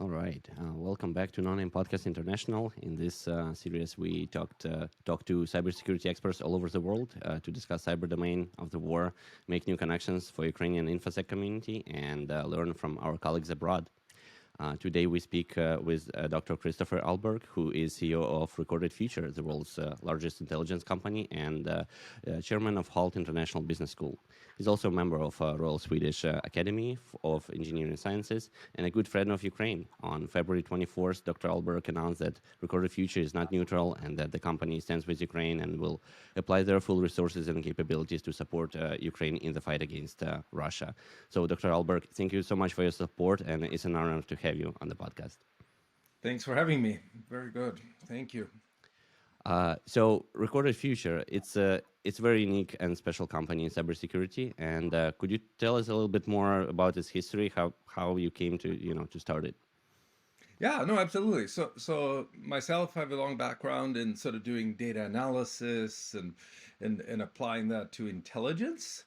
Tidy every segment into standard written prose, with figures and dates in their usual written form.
All right. Welcome back to Non-Name Podcast International. In this series, we talk to cybersecurity experts all over the world to discuss cyber domain of the war, make new connections for Ukrainian infosec community, and learn from our colleagues abroad. Today, we speak with Dr. Christopher Ahlberg, who is CEO of Recorded Future, the world's largest intelligence company, and chairman of Hult International Business School. He's also a member of Royal Swedish Academy of Engineering Sciences and a good friend of Ukraine. On February 24th, Dr. Ahlberg announced that Recorded Future is not neutral and that the company stands with Ukraine and will apply their full resources and capabilities to support Ukraine in the fight against Russia. So, Dr. Ahlberg, thank you so much for your support, and it's an honor to have you on the podcast. Thanks for having me. Very good. Thank you. So, Recorded Future, it's a very unique and special company in cybersecurity. And could you tell us a little bit more about its history, how you came to start it? Yeah, no, absolutely. So myself, I have a long background in sort of doing data analysis and applying that to intelligence.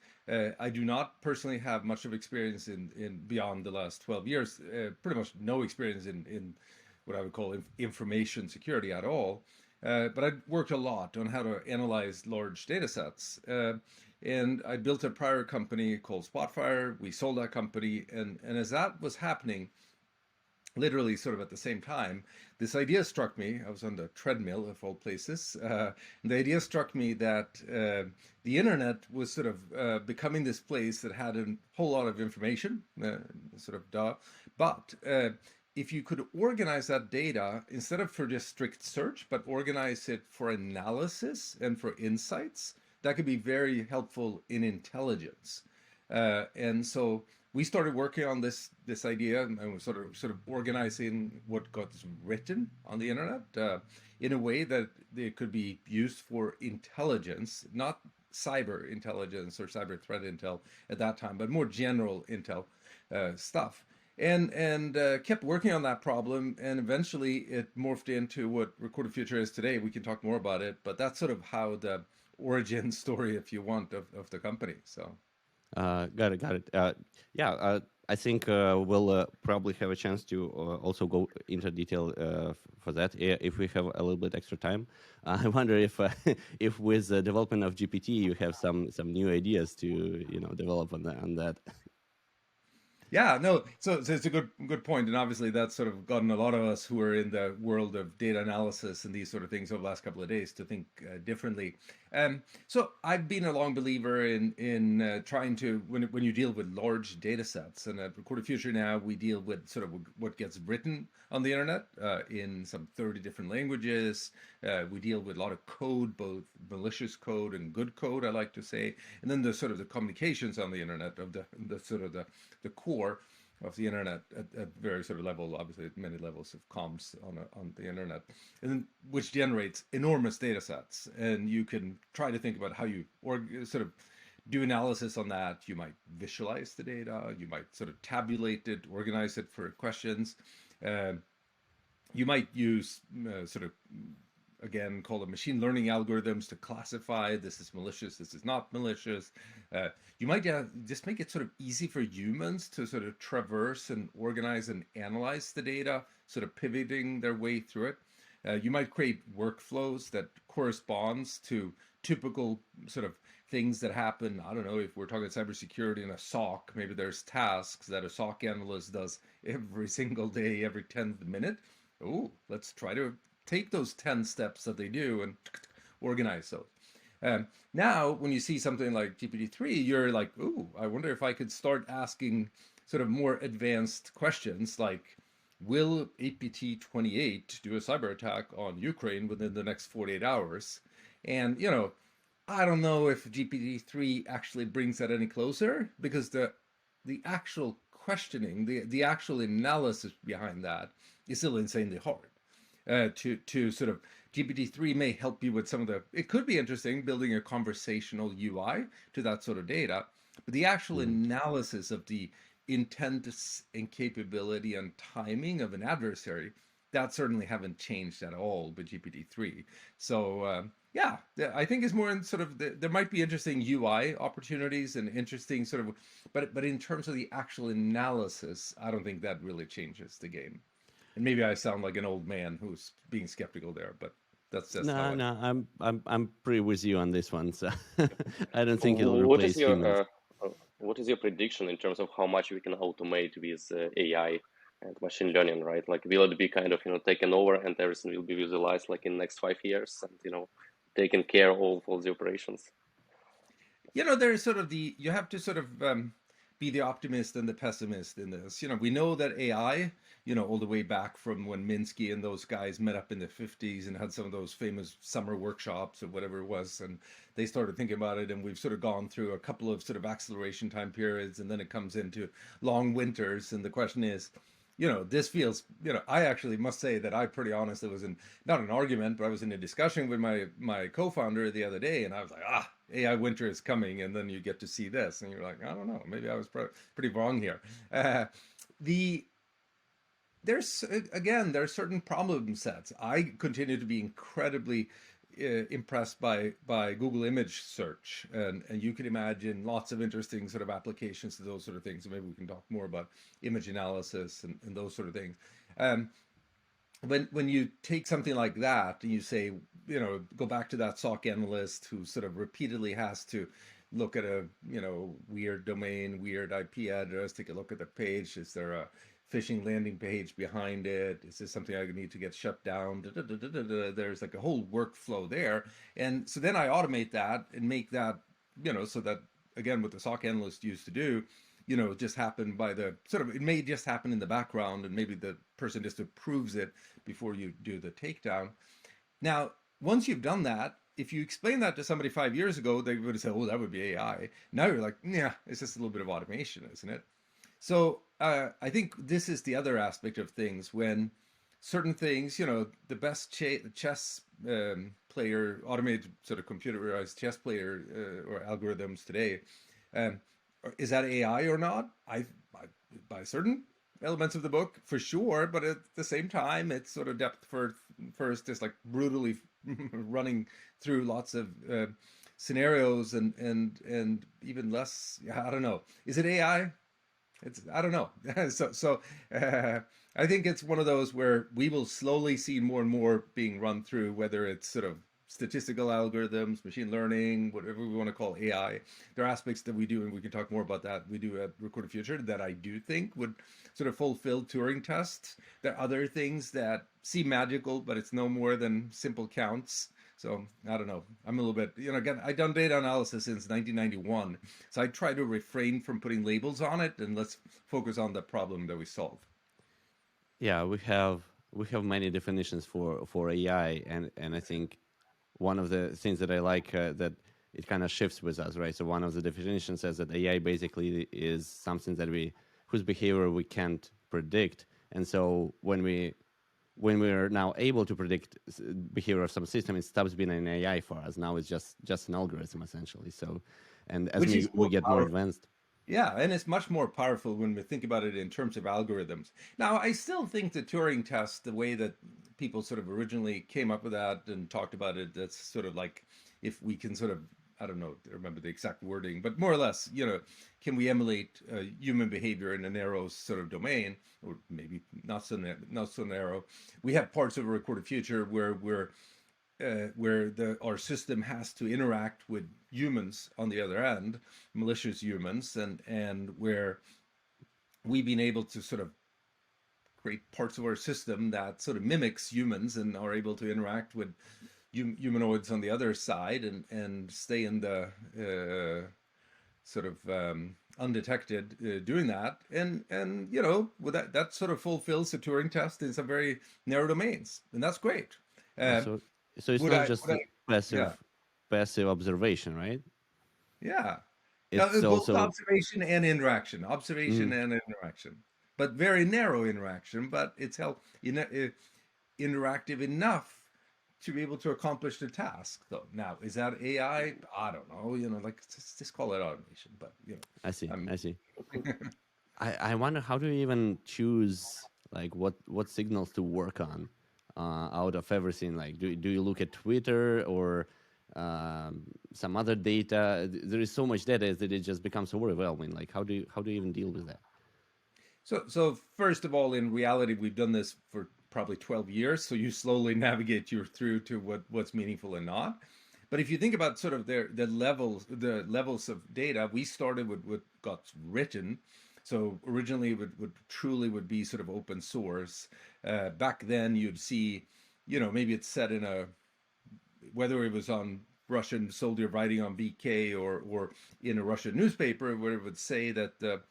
I do not personally have much of experience in beyond the last 12 years, pretty much no experience in what I would call information security at all. But I worked a lot on how to analyze large data sets. And I built a prior company called Spotfire. We sold that company. And as that was happening, literally sort of at the same time, this idea struck me. I was on the treadmill of all places. And the idea struck me that the internet was sort of becoming this place that had a whole lot of information, sort of duh. But if you could organize that data instead of for just strict search, but organize it for analysis and for insights, that could be very helpful in intelligence. And so we started working on this idea, and we're sort of organizing what got written on the internet in a way that it could be used for intelligence, not cyber intelligence or cyber threat intel at that time, but more general intel stuff. And kept working on that problem, and eventually it morphed into what Recorded Future is today. We can talk more about it, but that's sort of how the origin story, if you want, of the company. So. Got it. Yeah, I think we'll probably have a chance to also go into detail for that if we have a little bit extra time. I wonder if if with the development of GPT you have some new ideas to develop on that. Yeah, no, so it's a good point, and obviously that's sort of gotten a lot of us who are in the world of data analysis and these sort of things over the last couple of days to think differently. So I've been a long believer in trying to when you deal with large data sets, and at Recorded Future now we deal with sort of what gets written on the internet in some 30 different languages. We deal with a lot of code, both malicious code and good code, I like to say, and then the sort of the communications on the internet of the sort of the core of the internet at various sort of level, obviously at many levels of comms on the internet, and then, which generates enormous data sets. And you can try to think about how you sort of do analysis on that. You might visualize the data, you might sort of tabulate it, organize it for questions. Uh, you might use sort of again call them machine learning algorithms to classify this is malicious, this is not malicious. You might just make it sort of easy for humans to sort of traverse and organize and analyze the data, sort of pivoting their way through it. You might create workflows that corresponds to typical sort of things that happen. I don't know, if we're talking cybersecurity in a SOC, maybe there's tasks that a SOC analyst does every single day, every 10th minute. Oh, let's try to take those 10 steps that they do and organize those. Now, when you see something like GPT-3, you're like, ooh, I wonder if I could start asking sort of more advanced questions like, will APT-28 do a cyber attack on Ukraine within the next 48 hours? And, I don't know if GPT-3 actually brings that any closer, because the actual questioning, the actual analysis behind that is still insanely hard. To sort of GPT-3 may help you with some of it could be interesting building a conversational UI to that sort of data, but the actual Mm. analysis of the intent and capability and timing of an adversary, that certainly haven't changed at all with GPT-3. So yeah, I think it's more in sort of there might be interesting UI opportunities and interesting sort of, but in terms of the actual analysis, I don't think that really changes the game. And maybe I sound like an old man who's being skeptical there, but that's just how No, I. no, I'm pretty with you on this one. So I don't think it'll What is replace your humans. what is your prediction in terms of how much we can automate with AI and machine learning, right? Like, will it be kind of, taken over and everything will be visualized like in next 5 years and, taking care of all the operations? There's sort of you have to sort of be the optimist and the pessimist in this. We know that AI, all the way back from when Minsky and those guys met up in the 50s and had some of those famous summer workshops or whatever it was, and they started thinking about it, and we've sort of gone through a couple of sort of acceleration time periods, and then it comes into long winters, and the question is, this feels, I actually must say that I pretty honestly was in, not an argument, but I was in a discussion with my co-founder the other day, and I was like, AI winter is coming, and then you get to see this, and you're like, I don't know, maybe I was pretty wrong here. The There's again, there are certain problem sets. I continue to be incredibly impressed by Google image search, and you can imagine lots of interesting sort of applications to those sort of things. So maybe we can talk more about image analysis and those sort of things. Um, when you take something like that and you say, go back to that SOC analyst who sort of repeatedly has to look at a, weird domain, weird IP address, take a look at the page. Is there a phishing landing page behind it? Is this something I need to get shut down? There's like a whole workflow there. And so then I automate that and make that, so that, again, what the SOC analyst used to do, just happen by the sort of, it may just happen in the background, and maybe the person just approves it before you do the takedown. Now, once you've done that, if you explain that to somebody 5 years ago, they would have said, oh, that would be AI. Now you're like, yeah, it's just a little bit of automation, isn't it? So I think this is the other aspect of things when certain things, the best chess player, automated sort of computerized chess player or algorithms today, um, is that AI or not? By certain elements of the book, for sure, but at the same time, it's sort of depth first, just like brutally running through lots of scenarios and even less. I don't know. Is it AI? I don't know. I think it's one of those where we will slowly see more and more being run through, whether it's sort of statistical algorithms, machine learning, whatever we want to call AI. There are aspects that we do, and we can talk more about that. We do at Recorded Future that I do think would sort of fulfill Turing tests. There are other things that seem magical, but it's no more than simple counts. So I don't know. I'm a little bit, again, I've done data analysis since 1991. So I try to refrain from putting labels on it, and let's focus on the problem that we solve. Yeah, we have many definitions for AI, and I think one of the things that I like that it kind of shifts with us, right? So one of the definitions says that AI basically is something that whose behavior we can't predict, and so when we're now able to predict behavior of some system, it stops being an AI for us. Now it's just an algorithm essentially. So, and as we get more advanced. Yeah, and it's much more powerful when we think about it in terms of algorithms. Now, I still think the Turing test, the way that people sort of originally came up with that and talked about it, that's sort of like if we can sort of, I don't know, remember the exact wording, but more or less, can we emulate human behavior in a narrow sort of domain, or maybe not so narrow? We have parts of a Recorded Future where our system has to interact with humans on the other end, malicious humans, and where we've been able to sort of create parts of our system that sort of mimics humans and are able to interact with humanoids on the other side and stay in the sort of undetected doing that, and with that sort of fulfills the Turing test in some very narrow domains, and that's great. So it's not just Yeah, passive observation, right? yeah. It's Both also observation and interaction, but very narrow interaction. But it's interactive enough to be able to accomplish the task. Though now, is that AI? I don't know. Like just call it automation. But I see. I wonder, how do you even choose like what signals to work on out of everything? Like, do you look at Twitter or some other data? There is so much data that it just becomes overwhelming. Like, how do you even deal with that? So first of all, in reality, we've done this for probably 12 years. So you slowly navigate you through to what's meaningful and not. But if you think about sort of the levels of data, we started with what got written. So originally, would truly would be sort of open source. Back then, you'd see, maybe it's set in whether it was on Russian soldier writing on VK or in a Russian newspaper, where it would say that the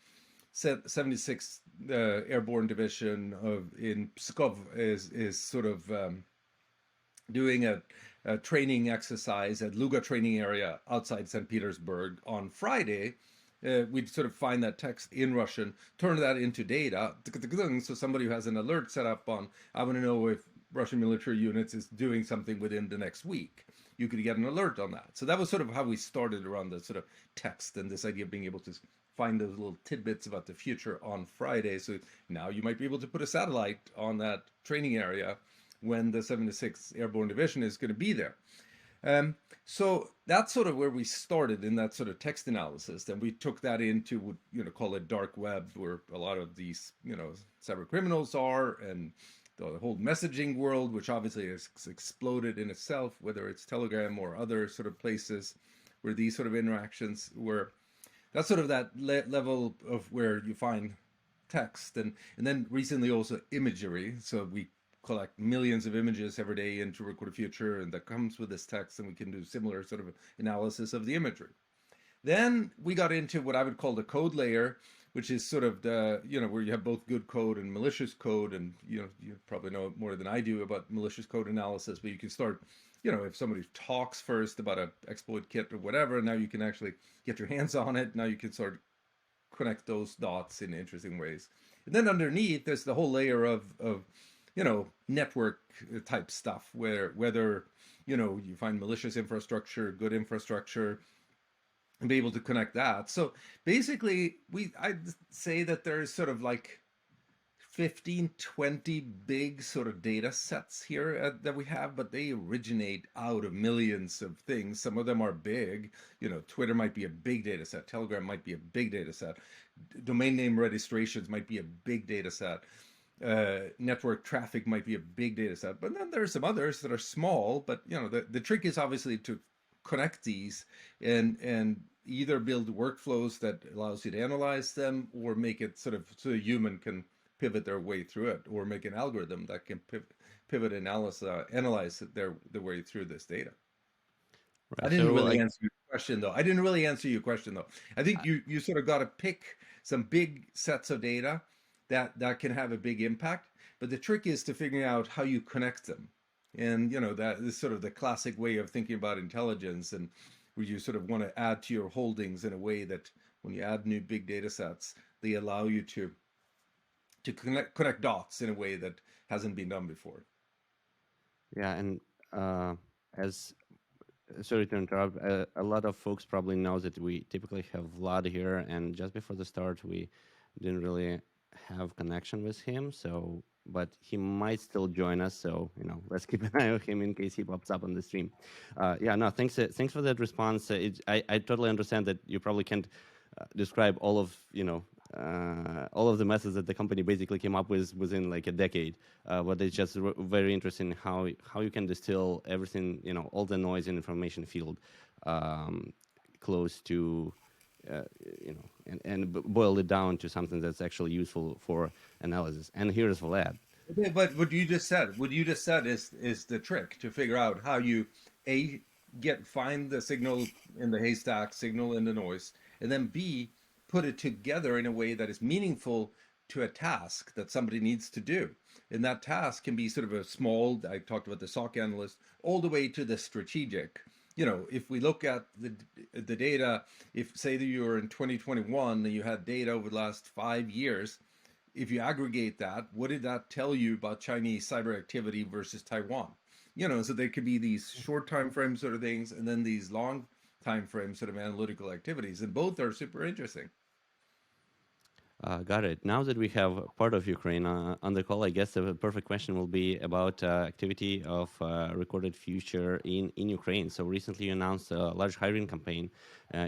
76th Airborne Division in Pskov is sort of doing a training exercise at Luga training area outside St. Petersburg on Friday. We'd sort of find that text in Russian, turn that into data. So somebody who has an alert set up on, I want to know if Russian military units is doing something within the next week. You could get an alert on that. So that was sort of how we started around the sort of text and this idea of being able to find those little tidbits about the future on Friday. So now you might be able to put a satellite on that training area when the 76th Airborne Division is going to be there. So that's sort of where we started in that sort of text analysis. Then we took that into, call it dark web, where a lot of these, cyber criminals are, and the whole messaging world, which obviously has exploded in itself, whether it's Telegram or other sort of places where these sort of interactions were. That's sort of that level of where you find text, and then recently also imagery. So we collect millions of images every day into Record Future, and that comes with this text, and we can do similar sort of analysis of the imagery. Then we got into what I would call the code layer, which is sort of the, where you have both good code and malicious code, and you probably know more than I do about malicious code analysis, but you can start, if somebody talks first about an exploit kit or whatever, now you can actually get your hands on it. Now you can sort of connect those dots in interesting ways. And then underneath, there's the whole layer of network type stuff, where whether, you find malicious infrastructure, good infrastructure, and be able to connect that. So basically, I'd say that there's sort of like 15, 20 big sort of data sets here that we have, but they originate out of millions of things. Some of them are big. Twitter might be a big data set. Telegram might be a big data set. Domain name registrations might be a big data set. Network traffic might be a big data set. But then there are some others that are small. But the trick is obviously to connect these and either build workflows that allows you to analyze them, or make it sort of so a human can pivot their way through it, or make an algorithm that can pivot and analyze their way through this data. Right. I didn't really answer your question, though. I think you sort of got to pick some big sets of data that can have a big impact, but the trick is to figure out how you connect them. And that is sort of the classic way of thinking about intelligence, and where you sort of want to add to your holdings in a way that when you add new big data sets, they allow you to connect dots in a way that hasn't been done before. Yeah, and as sorry to interrupt, a lot of folks probably know that we typically have Vlad here, and just before the start, we didn't really have connection with him. So, but he might still join us. So let's keep an eye on him in case he pops up on the stream. Thanks for that response. I totally understand that you probably can't describe all of the methods that the company basically came up with within like a decade. But it's just very interesting how you can distill everything, all the noise and information field close to, and boil it down to something that's actually useful for analysis. And here's Vlad. Okay, but what you just said is the trick to figure out how you find the signal in the haystack, signal in the noise, and then B, put it together in a way that is meaningful to a task that somebody needs to do. And that task can be sort of a small, I talked about the SOC analyst, all the way to the strategic. If we look at the data, if say that you were in 2021 and you had data over the last 5 years, if you aggregate that, what did that tell you about Chinese cyber activity versus Taiwan? So there could be these short time frame sort of things, and then these long time frame sort of analytical activities, and both are super interesting. Got it. Now that we have part of Ukraine on the call, I guess the perfect question will be about activity of Recorded Future in Ukraine. So recently you announced a large hiring campaign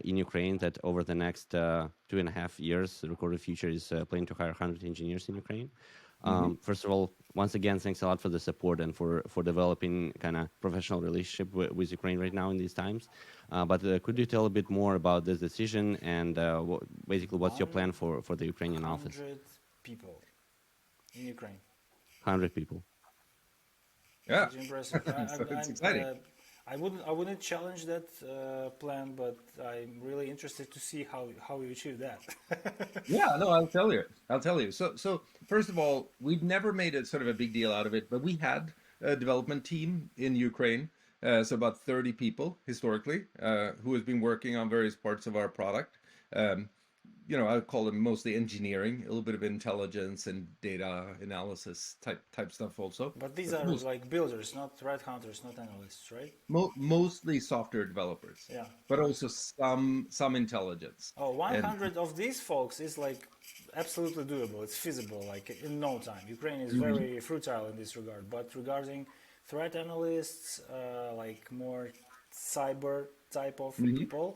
in Ukraine that over the next 2.5 years, Recorded Future is planning to hire 100 engineers in Ukraine. Hmm. First of all, once again, thanks a lot for the support and for developing kind of professional relationship with Ukraine right now in these times. But could you tell a bit more about this decision and basically what's your plan for the Ukrainian office? 100 people in Ukraine. 100 people. Yeah. Pretty impressive. So it's exciting. I wouldn't challenge that plan, but I'm really interested to see how you achieve that. Yeah, no, I'll tell you. I'll tell you. So first of all, we've never made a sort of a big deal out of it, but we had a development team in Ukraine, so about 30 people historically, who has been working on various parts of our product. Um, I call them mostly engineering, a little bit of intelligence and data analysis type stuff also. But these But are like builders, not red hunters, not analysts, right? mostly software developers, Yeah. but also some intelligence. Oh, And 100 of these folks is like absolutely doable. It's feasible, like in no time. Ukraine is Mhm. very fertile in this regard. But regarding threat analysts, like more cyber type of Mhm. people,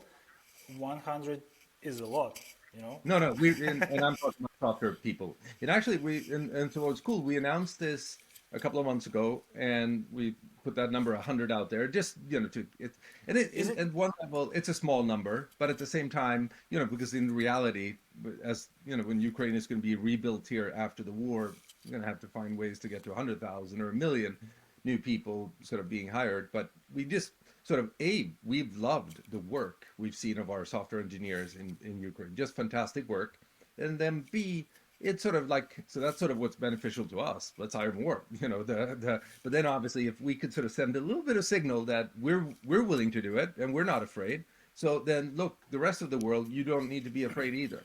100 is a lot, you know? No, and I'm talking about software people. And actually, and so what's cool, we announced this a couple of months ago, and we put that number 100 out there, just to it, and Is it? at one level, it's a small number, but at the same time, because in reality, as when Ukraine is going to be rebuilt here after the war, we're going to have to find ways to get to 100,000 or a million new people sort of being hired. But we just sort of we've loved the work we've seen of our software engineers in Ukraine, just fantastic work. And then B, it's sort of like, so that's sort of what's beneficial to us. Let's hire more, but then obviously if we could sort of send a little bit of signal that we're willing to do it and we're not afraid. So then look, the rest of the world, you don't need to be afraid either.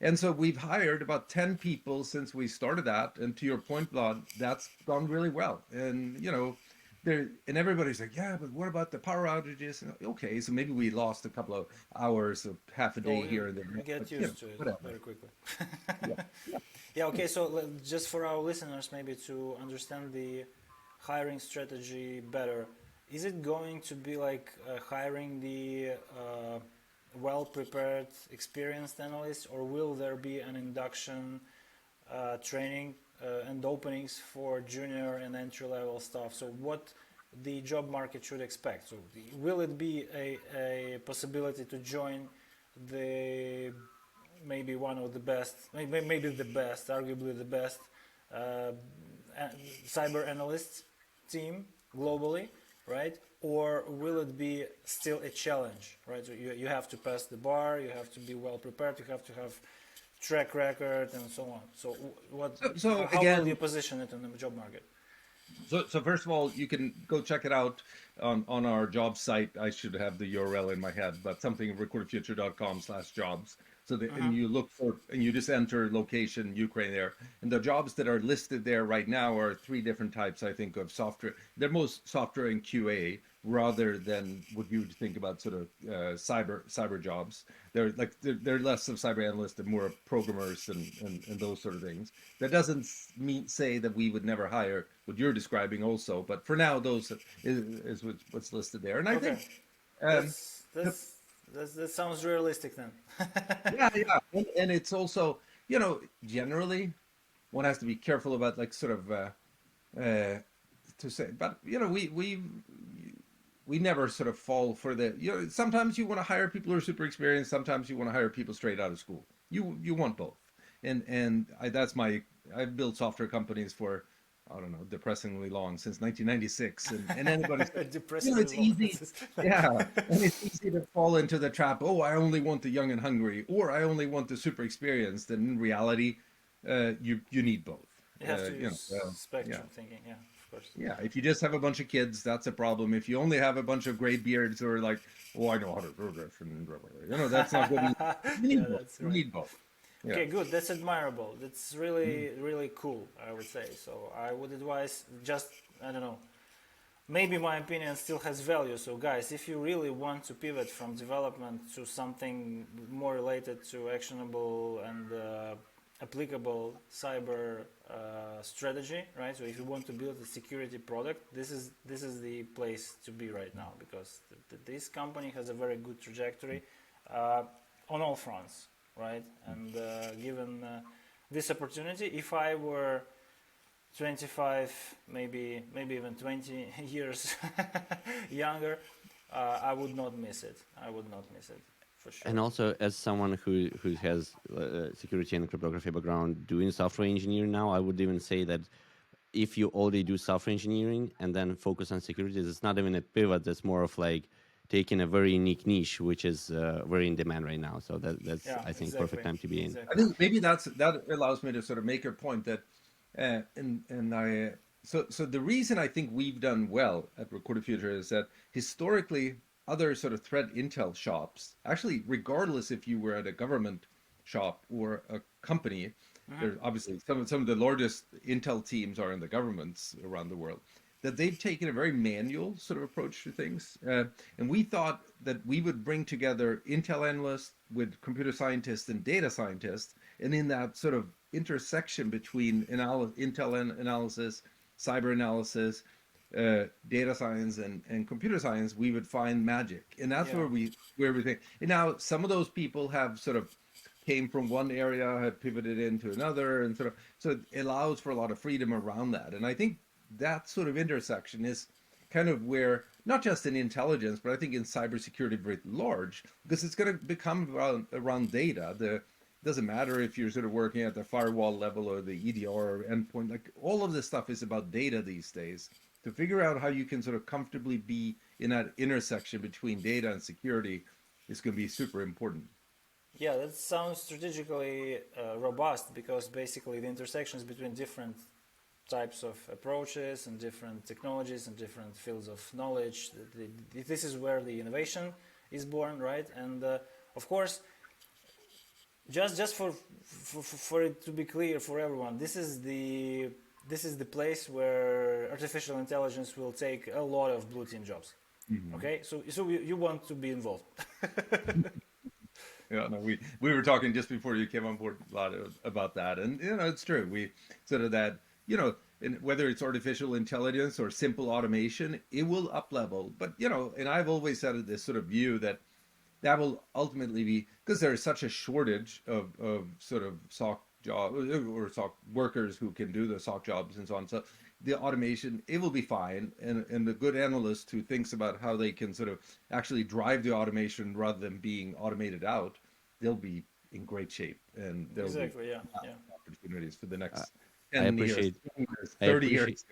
And so we've hired about 10 people since we started that. And to your point, Vlad, that's gone really well. And, and everybody's like, yeah, but what about the power outages? And, okay, so maybe we lost a couple of hours of half a day Oh, here and there. you get But, used to it whatever. very quickly. Yeah. Yeah, okay, so just for our listeners, maybe to understand the hiring strategy better, is it going to be like hiring the well-prepared, experienced analysts, or will there be an induction training and openings for junior and entry-level staff? So what the job market should expect? So will it be a possibility to join the maybe one of the best, maybe the best, arguably the best uh, cyber analysts team globally, right? Or will it be still a challenge, right? So you have to pass the bar, you have to be well prepared, you have to have track record and so on. So how Again, will you position it in the job market? So first of all, you can go check it out on our job site. I should have the URL in my head, but something recordedfuture.com/jobs. So that, and you look for, and you just enter location Ukraine there, and the jobs that are listed there right now are three different types, I think, of software. They're most software and QA rather than what you would think about sort of cyber jobs. They're less of cyber analysts and more of programmers and those sort of things. That doesn't say that we would never hire what you're describing also, but for now, those is what's listed there. And I Okay, think, um, that sounds realistic then. yeah, and it's also, generally, one has to be careful about like sort of to say, but we never sort of fall for the, sometimes you want to hire people who are super experienced, sometimes you want to hire people straight out of school. You want both, and I've built software companies for, I don't know, depressingly long, since 1996, and anybody's, Depressingly it's long. easy, yeah, and it's easy to fall into the trap. Oh, I only want the young and hungry, or I only want the super experienced. And in reality, you need both. You have to use yeah. spectrum thinking, yeah, of course. Yeah, if you just have a bunch of kids, that's a problem. If you only have a bunch of gray beards who are like, oh, I know how to do this, and blah, blah, blah. That's not good. You need Yeah, both. that's You right. need both. Yeah. Okay, good. That's admirable. That's really, really cool, I would say. So I would advise just, I don't know, maybe my opinion still has value. So guys, if you really want to pivot from development to something more related to actionable and applicable cyber strategy, right? So if you want to build a security product, this is the place to be right now, because this company has a very good trajectory on all fronts, right? And given this opportunity, if I were 25, maybe even 20 years younger, I would not miss it. I would not miss it, for sure. And also, as someone who has security and cryptography background doing software engineering now, I would even say that if you already do software engineering and then focus on security, it's not even a pivot. It's more of like taking a very unique niche, which is very in demand right now. So that's Yeah, I think exactly. perfect time to be in. Exactly. I think maybe that allows me to sort of make a point that, so the reason I think we've done well at Recorded Future is that historically other sort of threat intel shops, actually, regardless if you were at a government shop or a company, there's obviously some of the largest intel teams are in the governments around the world, that they've taken a very manual sort of approach to things. And we thought that we would bring together intel analysts with computer scientists and data scientists, and in that sort of intersection between intel analysis, cyber analysis, data science, and computer science, we would find magic. And that's Yeah. where we think. And now some of those people have sort of came from one area, have pivoted into another, and sort of, so it allows for a lot of freedom around that. And I think that sort of intersection is kind of where, not just in intelligence, but I think in cybersecurity writ large, because it's going to become around data. It doesn't matter if you're sort of working at the firewall level or the EDR endpoint, like all of this stuff is about data these days. To figure out how you can sort of comfortably be in that intersection between data and security is going to be super important. Yeah, that sounds strategically robust, because basically the intersections between different types of approaches and different technologies and different fields of knowledge, this is where the innovation is born, right? And of course, just for it to be clear for everyone, this is the place where artificial intelligence will take a lot of blue team jobs. Okay, so you want to be involved. Yeah, no, we were talking just before you came on board a lot about that, and it's true. We sort of that, whether it's artificial intelligence or simple automation, it will up level. But and I've always had this sort of view that will ultimately be, because there is such a shortage of sort of SOC job or SOC workers who can do the SOC jobs and so on. So the automation, it will be fine, and the good analyst who thinks about how they can sort of actually drive the automation rather than being automated out, they'll be in great shape, and there'll Exactly. be Yeah. opportunities for the next I 10 years, appreciate 20 years, 30 years.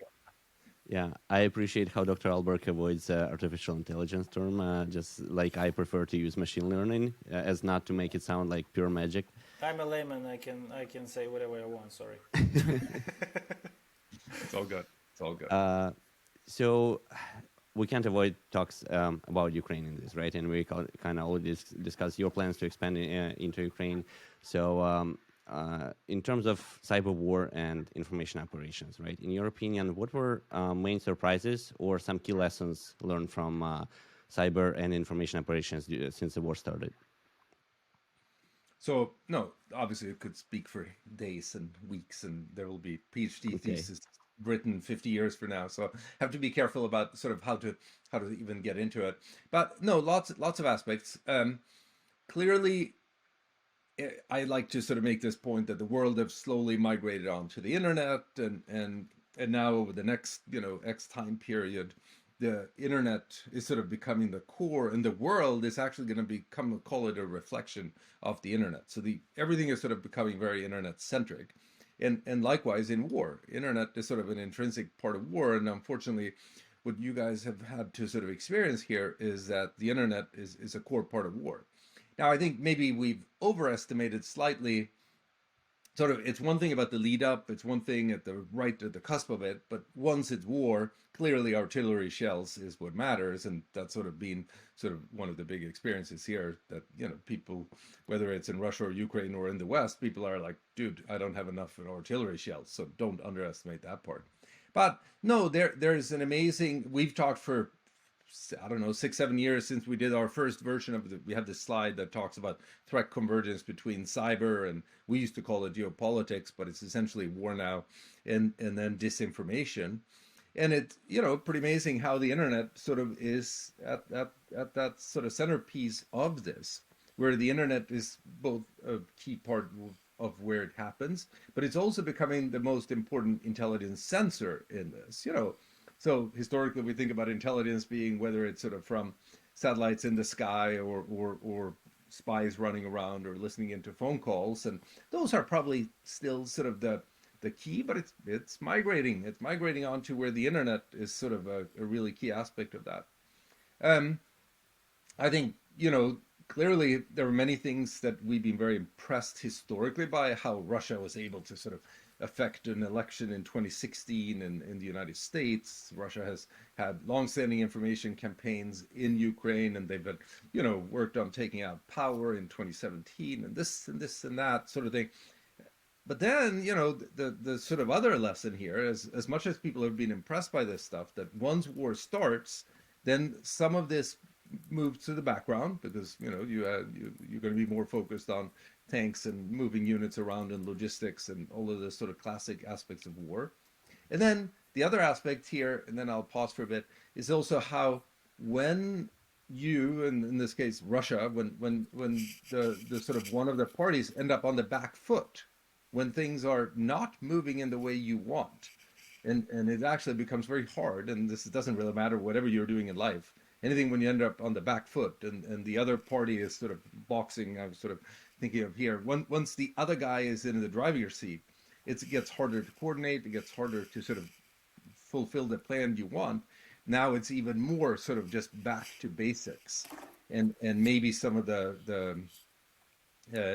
Yeah, I appreciate how Dr. Ahlberg avoids artificial intelligence term, just like I prefer to use machine learning as not to make it sound like pure magic. I'm a layman. I can say whatever I want. Sorry. It's all good. It's all good. So we can't avoid talks about Ukraine in this, right? And we kind of already discussed your plans to expand into Ukraine. So in terms of cyber war and information operations, right? In your opinion, what were main surprises or some key lessons learned from cyber and information operations since the war started? So, no, obviously it could speak for days and weeks, and there will be PhD thesis written 50 years from now. So have to be careful about sort of how to even get into it. But no, lots of aspects. Clearly, I like to sort of make this point that the world have slowly migrated onto the internet, and now over the next X time period, the internet is sort of becoming the core, and the world is actually going to call it a reflection of the internet. So everything is sort of becoming very internet centric, and likewise in war, internet is sort of an intrinsic part of war. And unfortunately, what you guys have had to sort of experience here is that the internet is a core part of war. Now, I think maybe we've overestimated slightly. Sort of, it's one thing about the lead up, it's one thing at the cusp of it, but once it's war, clearly artillery shells is what matters, and that's sort of been sort of one of the big experiences here, that people, whether it's in Russia or Ukraine or in the West, people are like, dude, I don't have enough artillery shells, so don't underestimate that part. But no, there's an amazing, we've talked for I don't know, 6-7 years since we did our first version of we have this slide that talks about threat convergence between cyber, and we used to call it geopolitics, but it's essentially war now, and then disinformation. And it's, pretty amazing how the internet sort of is at that sort of centerpiece of this, where the internet is both a key part of where it happens, but it's also becoming the most important intelligence sensor in this, So historically, we think about intelligence being whether it's sort of from satellites in the sky or spies running around or listening into phone calls, and those are probably still sort of the key, but it's migrating. It's migrating onto where the internet is sort of a really key aspect of that. I think, clearly there are many things that we've been very impressed historically by, how Russia was able to sort of affect an election in 2016 in the United States. Russia has had longstanding information campaigns in Ukraine, and they've been, worked on taking out power in 2017, and this and that sort of thing. But then, the sort of other lesson here is, as much as people have been impressed by this stuff, that once war starts, then some of this moves to the background, because, you're going to be more focused on tanks and moving units around and logistics and all of the sort of classic aspects of war. And then the other aspect here, and then I'll pause for a bit, is also how when you, and in this case Russia, when the sort of one of the parties end up on the back foot, when things are not moving in the way you want, and it actually becomes very hard, and this doesn't really matter whatever you're doing in life, anything when you end up on the back foot and the other party is sort of boxing, I'm sort of thinking of here, once the other guy is in the driver's seat, it gets harder to coordinate, it gets harder to sort of fulfill the plan you want. Now it's even more sort of just back to basics, and maybe some of the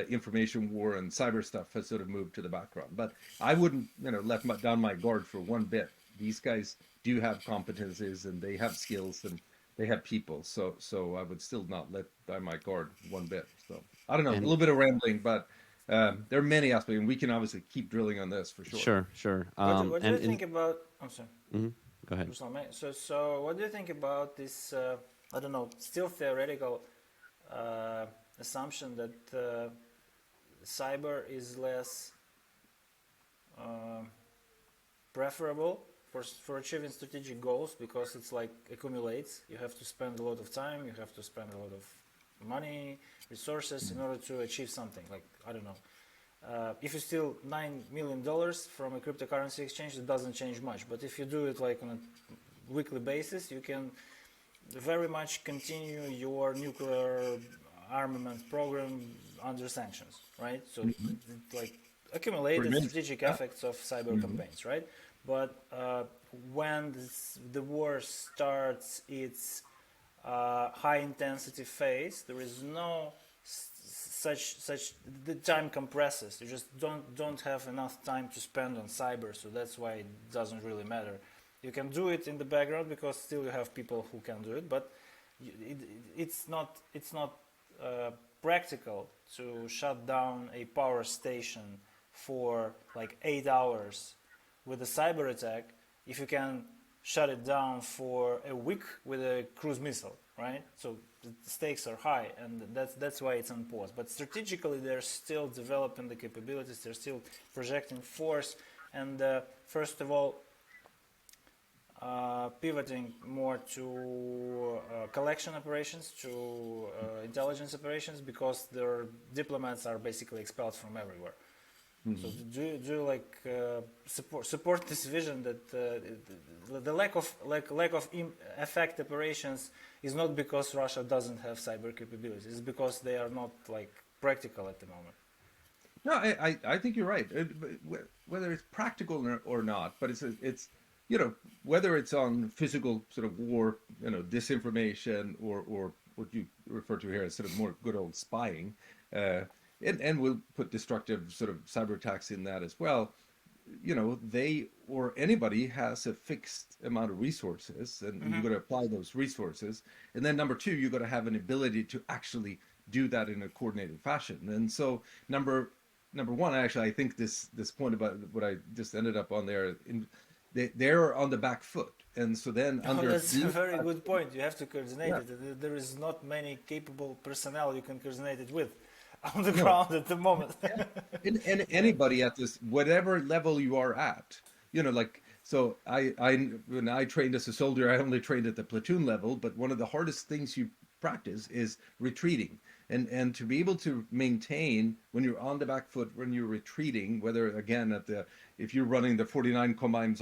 information war and cyber stuff has sort of moved to the background. But I wouldn't, let down my guard for one bit. These guys do have competencies, and they have skills, and they have people. So I would still not let down my guard one bit. So I don't know, a little bit of rambling, but there are many aspects, and we can obviously keep drilling on this for sure. Sure. What do you think about? I'm sorry. Go ahead. So what do you think about this? I don't know, still theoretical assumption that cyber is less preferable for achieving strategic goals, because it's like accumulates. You have to spend a lot of time, you have to spend a lot of money, resources in order to achieve something. Like, I don't know, if you steal $9 million from a cryptocurrency exchange, it doesn't change much. But if you do it like on a weekly basis, you can very much continue your nuclear armament program under sanctions, right? So it like accumulated strategic effects of cyber campaigns, right? But when the war starts its high intensity phase, there is no such the time compresses. You just don't have enough time to spend on cyber, so that's why it doesn't really matter. You can do it in the background because still you have people who can do it, but it's not practical to shut down a power station for like 8 hours with a cyber attack if you can shut it down for a week with a cruise missile, right? So the stakes are high, and that's why it's on pause. But strategically, they're still developing the capabilities, they're still projecting force, and first of all, pivoting more to collection operations, to intelligence operations, because their diplomats are basically expelled from everywhere. So do you like support this vision that the lack of effect operations is not because Russia doesn't have cyber capabilities, it's because they are not like practical at the moment? No, I think you're right. Whether it's practical or not, but it's whether it's on physical sort of war, disinformation, or what you refer to here as sort of more good old spying, and we'll put destructive sort of cyber attacks in that as well. They or anybody has a fixed amount of resources, and you've got to apply those resources. And then number two, you've got to have an ability to actually do that in a coordinated fashion. And so number one, actually, I think this point about what I just ended up on there they're on the back foot, and so then Oh, under that's a being very good point. You have to coordinate yeah, it. There is not many capable personnel you can coordinate it with on the no, ground at the moment. yeah, and Yeah. anybody at this whatever level you are at, like so I when I trained as a soldier, I only trained at the platoon level, but one of the hardest things you practice is retreating, and to be able to maintain when you're on the back foot, when you're retreating, whether again at the if you're running the 49 combined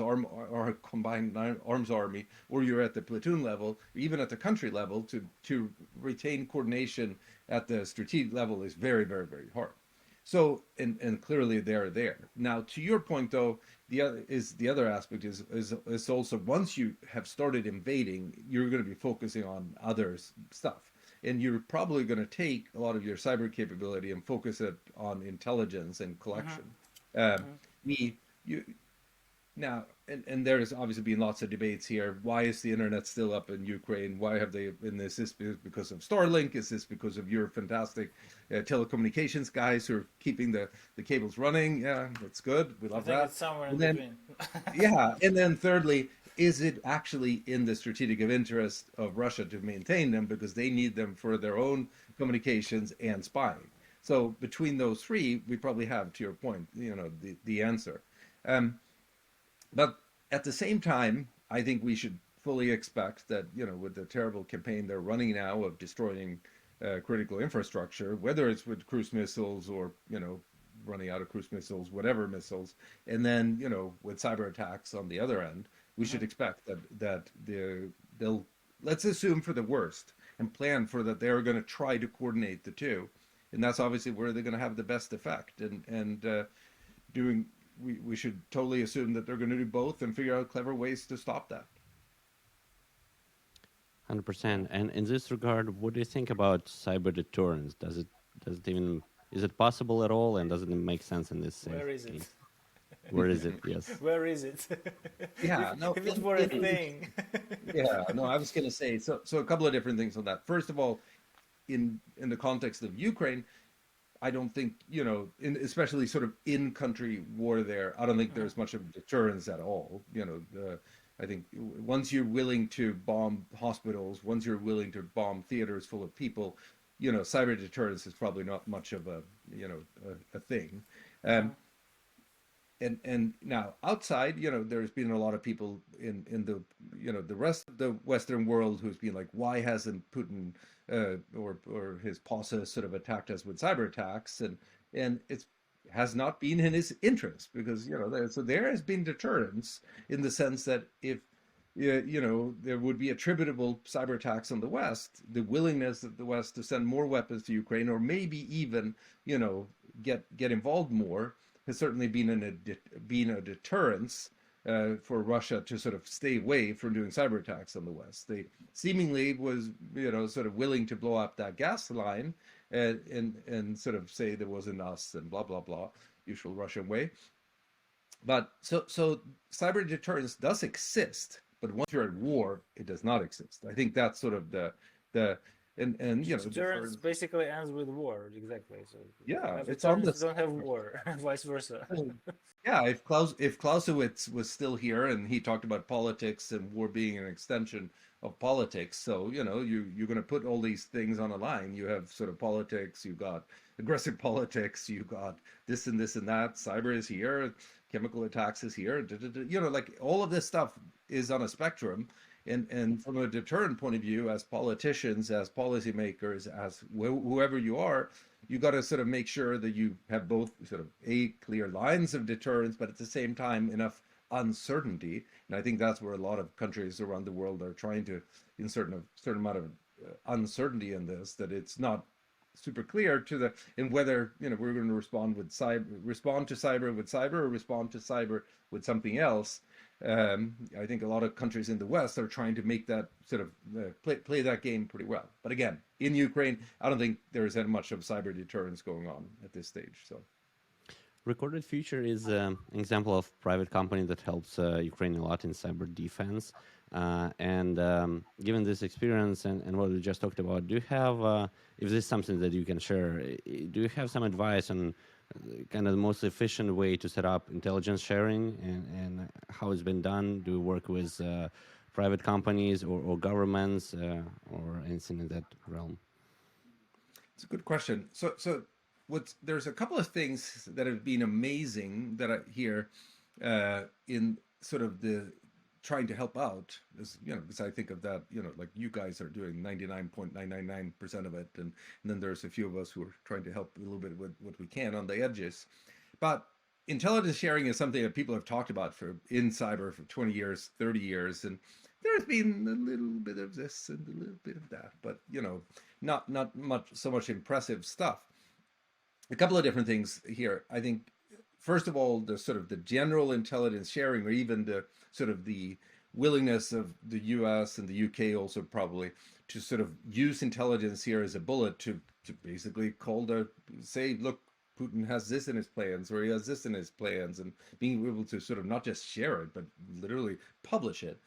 arms army, or you're at the platoon level, even at the country level, to retain coordination at the strategic level is very, very, very hard. So, and clearly they're there. Now, to your point, though, the other aspect is also once you have started invading, you're going to be focusing on other stuff, and you're probably going to take a lot of your cyber capability and focus it on intelligence and collection. Um, we you now, and there's obviously been lots of debates here. Why is the internet still up in Ukraine? Why have they been this? Is this because of Starlink? Is this because of your fantastic telecommunications guys who are keeping the cables running? Yeah, that's good. We I love think that. it's somewhere in And then, between. yeah, and then thirdly, is it actually in the strategic of interest of Russia to maintain them because they need them for their own communications and spying? So between those three, we probably have, to your point, the answer. Um, but at the same time, I think we should fully expect that, with the terrible campaign they're running now of destroying critical infrastructure, whether it's with cruise missiles or, running out of cruise missiles, whatever missiles, and then, with cyber attacks on the other end, we should expect that they'll let's assume for the worst and plan for that they're going to try to coordinate the two, and that's obviously where they're going to have the best effect. And doing we should totally assume that they're going to do both and figure out clever ways to stop that. 100%. And in this regard, what do you think about cyber deterrence? Does it even is it possible at all, and does it make sense in this Where is it? case? Where is it? Yes. Where is it? Yeah, no, If it were a thing. yeah, no, I was going to say so a couple of different things on that. First of all, in the context of Ukraine, I don't think, especially sort of in country war there, I don't think there's much of deterrence at all. I think once you're willing to bomb hospitals, once you're willing to bomb theaters full of people, cyber deterrence is probably not much of a thing. Um, and now outside, there's been a lot of people in the the rest of the Western world who's been like, why hasn't Putin or his posse sort of attacked us with cyber attacks, and it's has not been in his interest because there has been deterrence in the sense that if there would be attributable cyber attacks on the West, the willingness of the West to send more weapons to Ukraine, or maybe even get involved more, has certainly been a deterrence for Russia to sort of stay away from doing cyber attacks on the West. They seemingly was sort of willing to blow up that gas line and sort of say there wasn't us and blah blah blah, usual Russian way. But so cyber deterrence does exist, but once you're at war, it does not exist. I think that's sort of the and Deterrence basically ends with war, exactly. So yeah, have it's on deterrence, the don't have war, and vice versa. yeah. If Clausewitz was still here and he talked about politics and war being an extension of politics, so you're going to put all these things on a line. You have sort of politics, you got aggressive politics, you got this and this and that. Cyber is here, chemical attacks is here. Like all of this stuff is on a spectrum. And from a deterrent point of view, as politicians, as policymakers, as whoever you are, you got to sort of make sure that you have both sort of clear lines of deterrence, but at the same time enough uncertainty. And I think that's where a lot of countries around the world are trying to insert a certain amount of uncertainty in this, that it's not super clear to the in whether we're going to respond to cyber with cyber, or respond to cyber with something else. I think a lot of countries in the West are trying to make that sort of play that game pretty well. But again, in Ukraine, I don't think there is that much of cyber deterrence going on at this stage. So, Recorded Future is an example of private company that helps Ukraine a lot in cyber defense. And given this experience and what we just talked about, do you have, if this is something that you can share, do you have some advice on kind of the most efficient way to set up intelligence sharing, and how it's been done? Do you work with private companies or governments or anything in that realm? It's a good question. So there's a couple of things that have been amazing that I hear in sort of the trying to help out, as you know, because I think of that, you know, like you guys are doing 99.999% of it, and then there's a few of us who are trying to help a little bit with what we can on the edges. But intelligence sharing is something that people have talked about in cyber for 20 years, 30 years, and there's been a little bit of this and a little bit of that, but you know, not so much impressive stuff. A couple of different things here. I think first of all, the sort of the general intelligence sharing, or even the sort of the willingness of the US and the UK also probably to sort of use intelligence here as a bullet to basically say, look, Putin has this in his plans, or he has this in his plans, and being able to sort of not just share it, but literally publish it.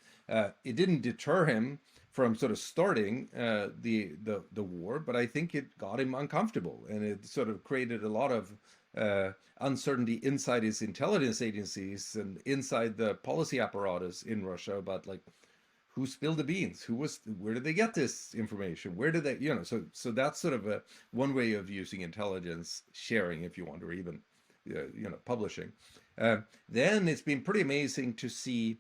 It didn't deter him from sort of starting the war, but I think it got him uncomfortable, and it sort of created a lot of uncertainty inside his intelligence agencies and inside the policy apparatus in Russia about like who spilled the beans, where did they get this information, where did they, you know, so that's sort of one way of using intelligence sharing, if you want, or even you know, publishing. Then it's been pretty amazing to see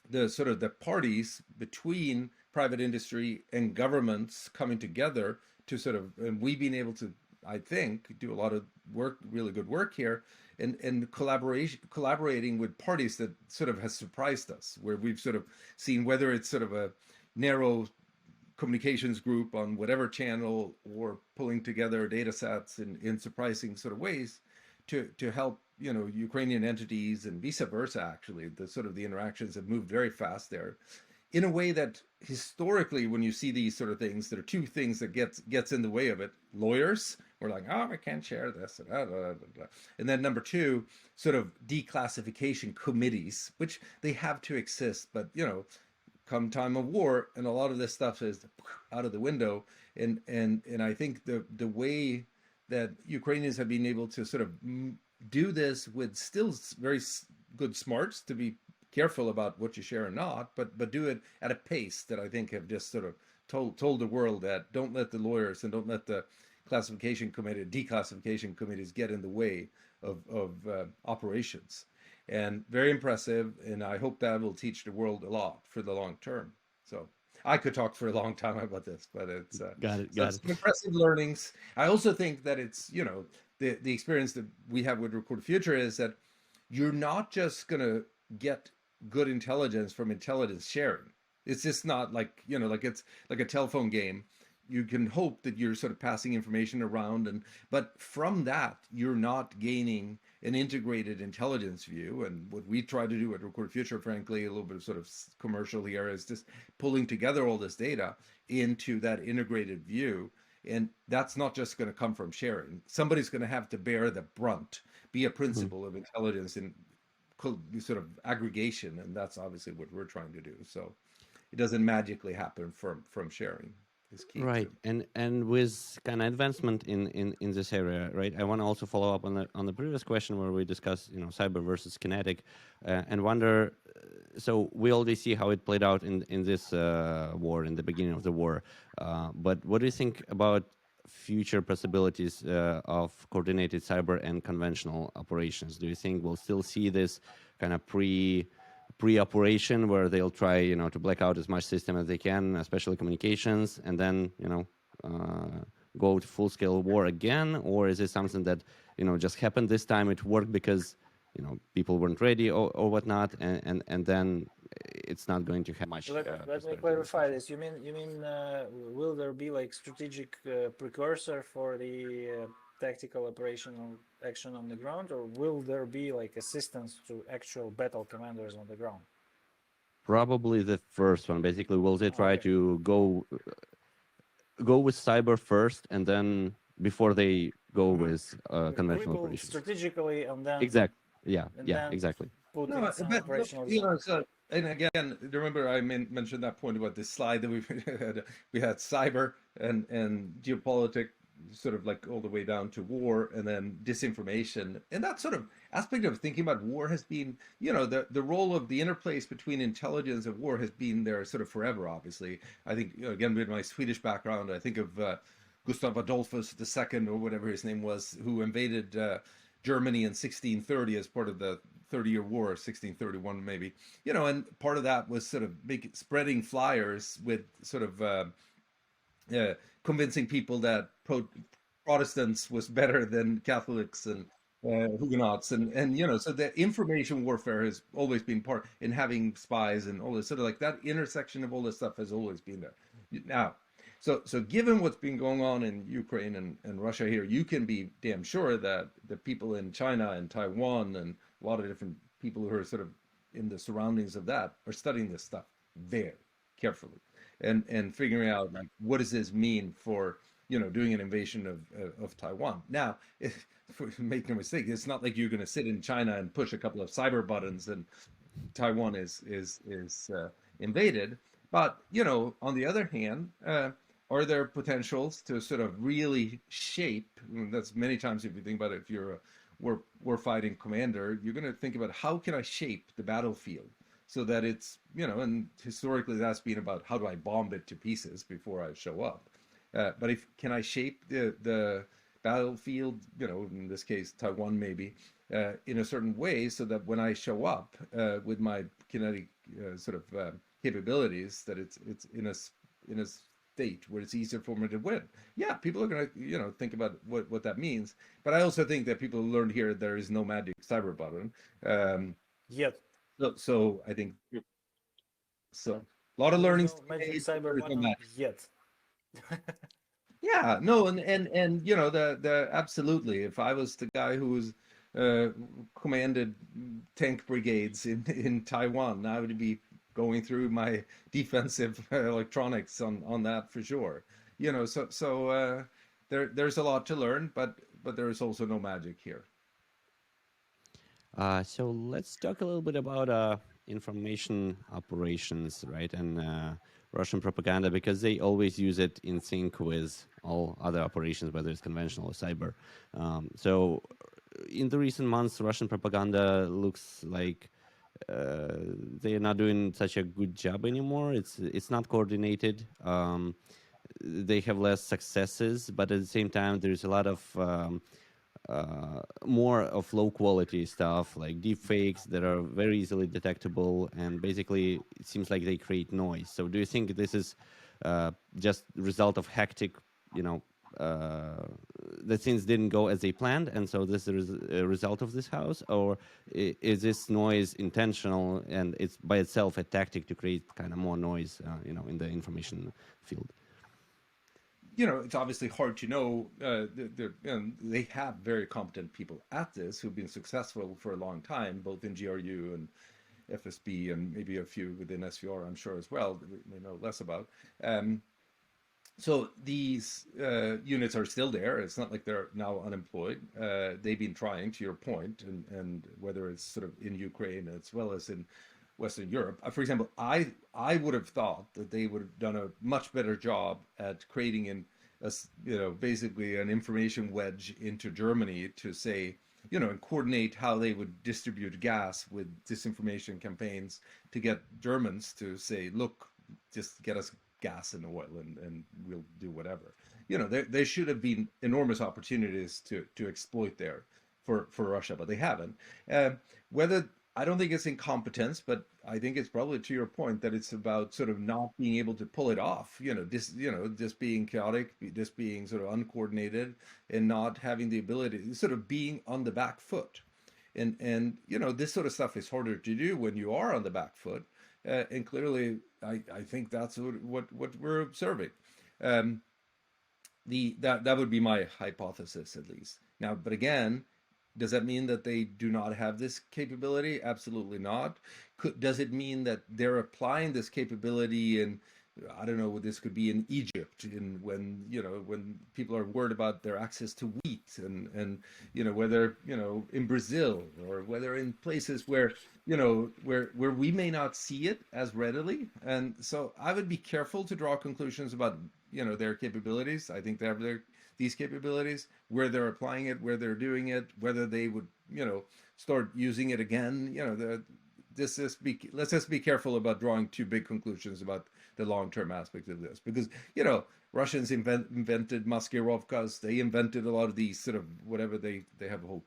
the sort of the parties between private industry and governments coming together to sort of, and we've been able to, I think, do a lot of work, really good work here, and collaborating with parties that sort of has surprised us, where we've sort of seen whether it's sort of a narrow communications group on whatever channel, or pulling together data sets in surprising sort of ways to help, you know, Ukrainian entities, and vice versa. Actually, the sort of the interactions have moved very fast there, in a way that historically, when you see these sort of things, there are two things that gets in the way of it. Lawyers were like, oh, I can't share this, and then number two, sort of declassification committees, which they have to exist, but you know, come time of war, and a lot of this stuff is out of the window, and I think the way that Ukrainians have been able to sort of do this with still very good smarts to be careful about what you share or not, but do it at a pace that I think have just sort of told the world that don't let the lawyers and don't let the declassification committees get in the way of operations. And very impressive, and I hope that will teach the world a lot for the long term. So I could talk for a long time about this, but it's got it. impressive learnings. I also think that it's, you know, the experience that we have with Record Future is that you're not just going to get good intelligence from intelligence sharing. It's just not like, you know, like it's like a telephone game. You can hope that you're sort of passing information around, but from that, you're not gaining an integrated intelligence view. And what we try to do at Record Future, frankly, a little bit of sort of commercial here, is just pulling together all this data into that integrated view. And that's not just going to come from sharing. Somebody's going to have to bear the brunt, be a principle of intelligence in sort of aggregation, and that's obviously what we're trying to do. So it doesn't magically happen from sharing. Is key right too. And with kind of advancement in this area, right, I want to also follow up on the previous question where we discussed, you know, cyber versus kinetic, and wonder, so we already see how it played out in this war, in the beginning of the war, but what do you think about future possibilities of coordinated cyber and conventional operations? Do you think we'll still see this kind of pre-operation where they'll try, you know, to black out as much system as they can, especially communications, and then, you know, go to full-scale war again? Or is it something that, you know, just happened this time, it worked because, you know, people weren't ready or whatnot, and then it's not going to have much. Let me clarify this. You mean will there be like strategic precursor for the tactical operational action on the ground, or will there be like assistance to actual battle commanders on the ground? Probably the first one. Basically, will they try to go with cyber first, and then before they go with conventional operations strategically, and then exactly. Put No, in some but operational you know, so, and again, remember I mentioned that point about this slide that we had cyber and geopolitics sort of like all the way down to war and then disinformation. And that sort of aspect of thinking about war has been, the role of the interplace between intelligence and war has been there sort of forever, obviously. I think, again, with my Swedish background, I think of Gustav Adolphus II, or whatever his name was, who invaded Germany in 1630 as part of the 30-Year War, 1631 maybe. And part of that was sort of spreading flyers with sort of convincing people that Protestants was better than Catholics and Huguenots, and so the information warfare has always been part in having spies and all this sort of like that intersection of all this stuff has always been there. Now, so given what's been going on in Ukraine and Russia here, you can be damn sure that the people in China and Taiwan and a lot of different people who are sort of in the surroundings of that are studying this stuff very carefully and figuring out like what does this mean for doing an invasion of Taiwan. Now, make no mistake, it's not like you're going to sit in China and push a couple of cyber buttons and Taiwan is invaded. But on the other hand, are there potentials to sort of really shape? That's many times if you think about it, if you're a war fighting commander, you're going to think about how can I shape the battlefield so that it's and historically that's been about how do I bomb it to pieces before I show up. But can I shape the battlefield, in this case Taiwan maybe, in a certain way so that when I show up with my kinetic sort of capabilities, that it's in a state where it's easier for me to win. Yeah, people are going to think about what that means. But I also think that people learned here there is no magic cyber button. Yet. So I think so. A lot of learning. No magic cyber button yet. Yeah, no, and the absolutely. If I was the guy who was commanded tank brigades in Taiwan, I would be going through my defensive electronics on that for sure. So there's a lot to learn, but there is also no magic here. So let's talk a little bit about information operations, right, and Russian propaganda, because they always use it in sync with all other operations, whether it's conventional or cyber. So in the recent months, Russian propaganda looks like they are not doing such a good job anymore. It's not coordinated. They have less successes, but at the same time, there's a lot of more of low quality stuff like deep fakes that are very easily detectable, and basically it seems like they create noise. So do you think this is just result of hectic, that things didn't go as they planned, and so this is a result of this house, or is this noise intentional and it's by itself a tactic to create kind of more noise, in the information field? It's obviously hard to know. They have very competent people at this who've been successful for a long time, both in GRU and FSB, and maybe a few within SVR, I'm sure as well, that we may know less about. So these units are still there. It's not like they're now unemployed. They've been trying, to your point, and whether it's sort of in Ukraine as well as in Western Europe. For example, I would have thought that they would have done a much better job at creating basically an information wedge into Germany to say, and coordinate how they would distribute gas with disinformation campaigns to get Germans to say, look, just get us gas and oil and we'll do whatever. There should have been enormous opportunities to exploit there for Russia, but they haven't. I don't think it's incompetence, but I think it's probably to your point that it's about sort of not being able to pull it off, just being chaotic, just being sort of uncoordinated and not having the ability, sort of being on the back foot. And this sort of stuff is harder to do when you are on the back foot. And clearly, I think that's what we're observing. That would be my hypothesis, at least. Now, but again, does that mean that they do not have this capability? Absolutely not. Does it mean that they're applying this capability in, I don't know, this could be in Egypt, when people are worried about their access to wheat, and whether in Brazil, or whether in places where we may not see it as readily. And so I would be careful to draw conclusions about their capabilities. I think they have these capabilities, where they're applying it, where they're doing it, whether they would, start using it again. Let's just be careful about drawing too big conclusions about the long-term aspect of this, because Russians invented Maskirovkas. They invented a lot of these sort of whatever they have a whole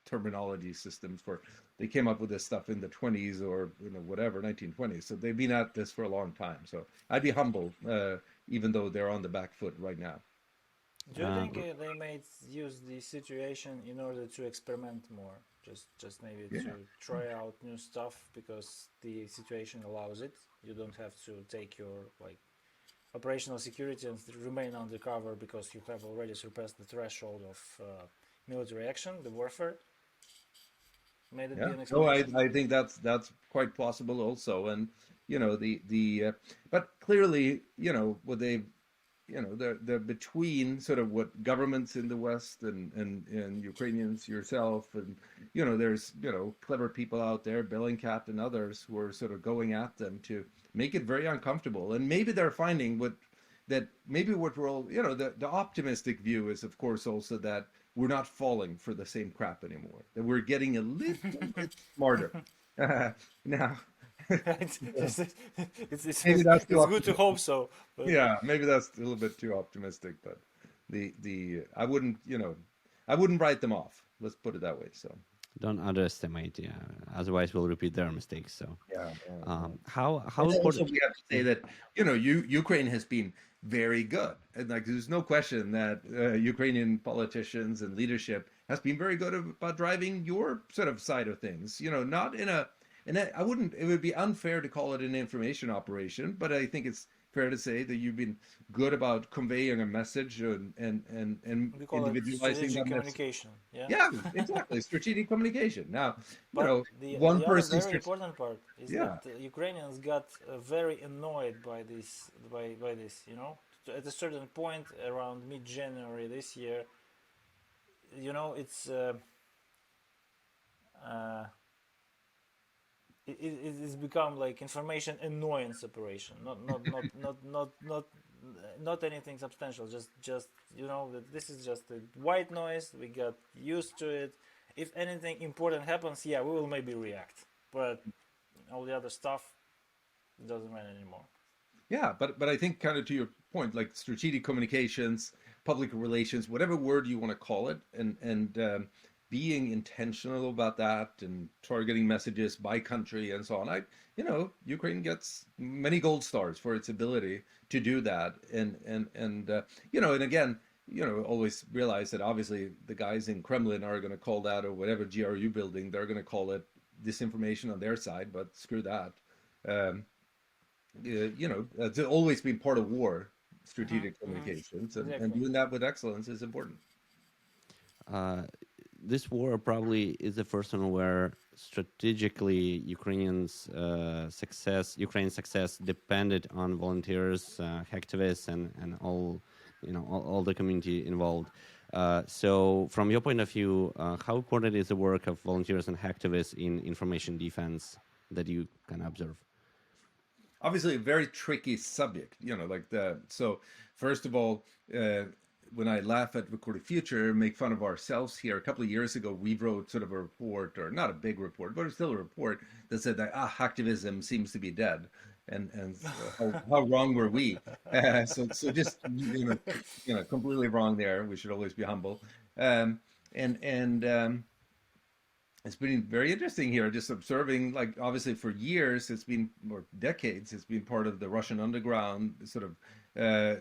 terminology systems for. They came up with this stuff in the 20s or whatever 1920s. So they've been at this for a long time. So I'd be humble, even though they're on the back foot right now. Do you think they may use the situation in order to experiment more? Just maybe to try out new stuff because the situation allows it. You don't have to take your operational security and remain undercover because you have already surpassed the threshold of military action, the warfare. Made it be an explanation. I think that's quite possible also, and but clearly what they they're between sort of what governments in the West and Ukrainians yourself, and there's clever people out there, Bellingcat and others, who are sort of going at them to make it very uncomfortable. And maybe they're finding what we're all, the optimistic view is, of course, also that we're not falling for the same crap anymore, that we're getting a little bit smarter. Now, it's maybe that's too good to hope so. But yeah, maybe that's a little bit too optimistic, but I wouldn't write them off. Let's put it that way. So don't underestimate, otherwise we'll repeat their mistakes. So how also important? we have to say that Ukraine has been very good, and there's no question that Ukrainian politicians and leadership has been very good about driving your sort of side of things. Not in a, and I wouldn't. It would be unfair to call it an information operation, but I think it's fair to say that you've been good about conveying a message and we call it individualizing strategic that message. communication. Yeah, exactly. Strategic communication. Now, But one the other person's very important part is that the Ukrainians got very annoyed by this. By this, at a certain point around mid-January this year, it's it's become like information annoyance operation. Not anything substantial. Just that this is just a white noise. We got used to it. If anything important happens, we will maybe react. But all the other stuff doesn't matter anymore. Yeah, but I think, kind of to your point, like strategic communications, public relations, whatever word you want to call it, and being intentional about that and targeting messages by country and so on. Ukraine gets many gold stars for its ability to do that, and again, always realize that obviously the guys in Kremlin are going to call that, or whatever GRU building, they're going to call it disinformation on their side, but screw that. It's always been part of war, strategic communications, and doing that with excellence is important. This war probably is the first one where strategically Ukraine's success depended on volunteers, hacktivists, and all the community involved. So, from your point of view, how important is the work of volunteers and hacktivists in information defense that you can observe? Obviously a very tricky subject, so first of all, when I laugh at Recorded Future, make fun of ourselves here, a couple of years ago, we wrote sort of a report, or not a big report, but it's still a report, that said that hacktivism seems to be dead. And how wrong were we? So just, completely wrong there. We should always be humble. It's been very interesting here, just observing, obviously for years, or decades, it's been part of the Russian underground, sort of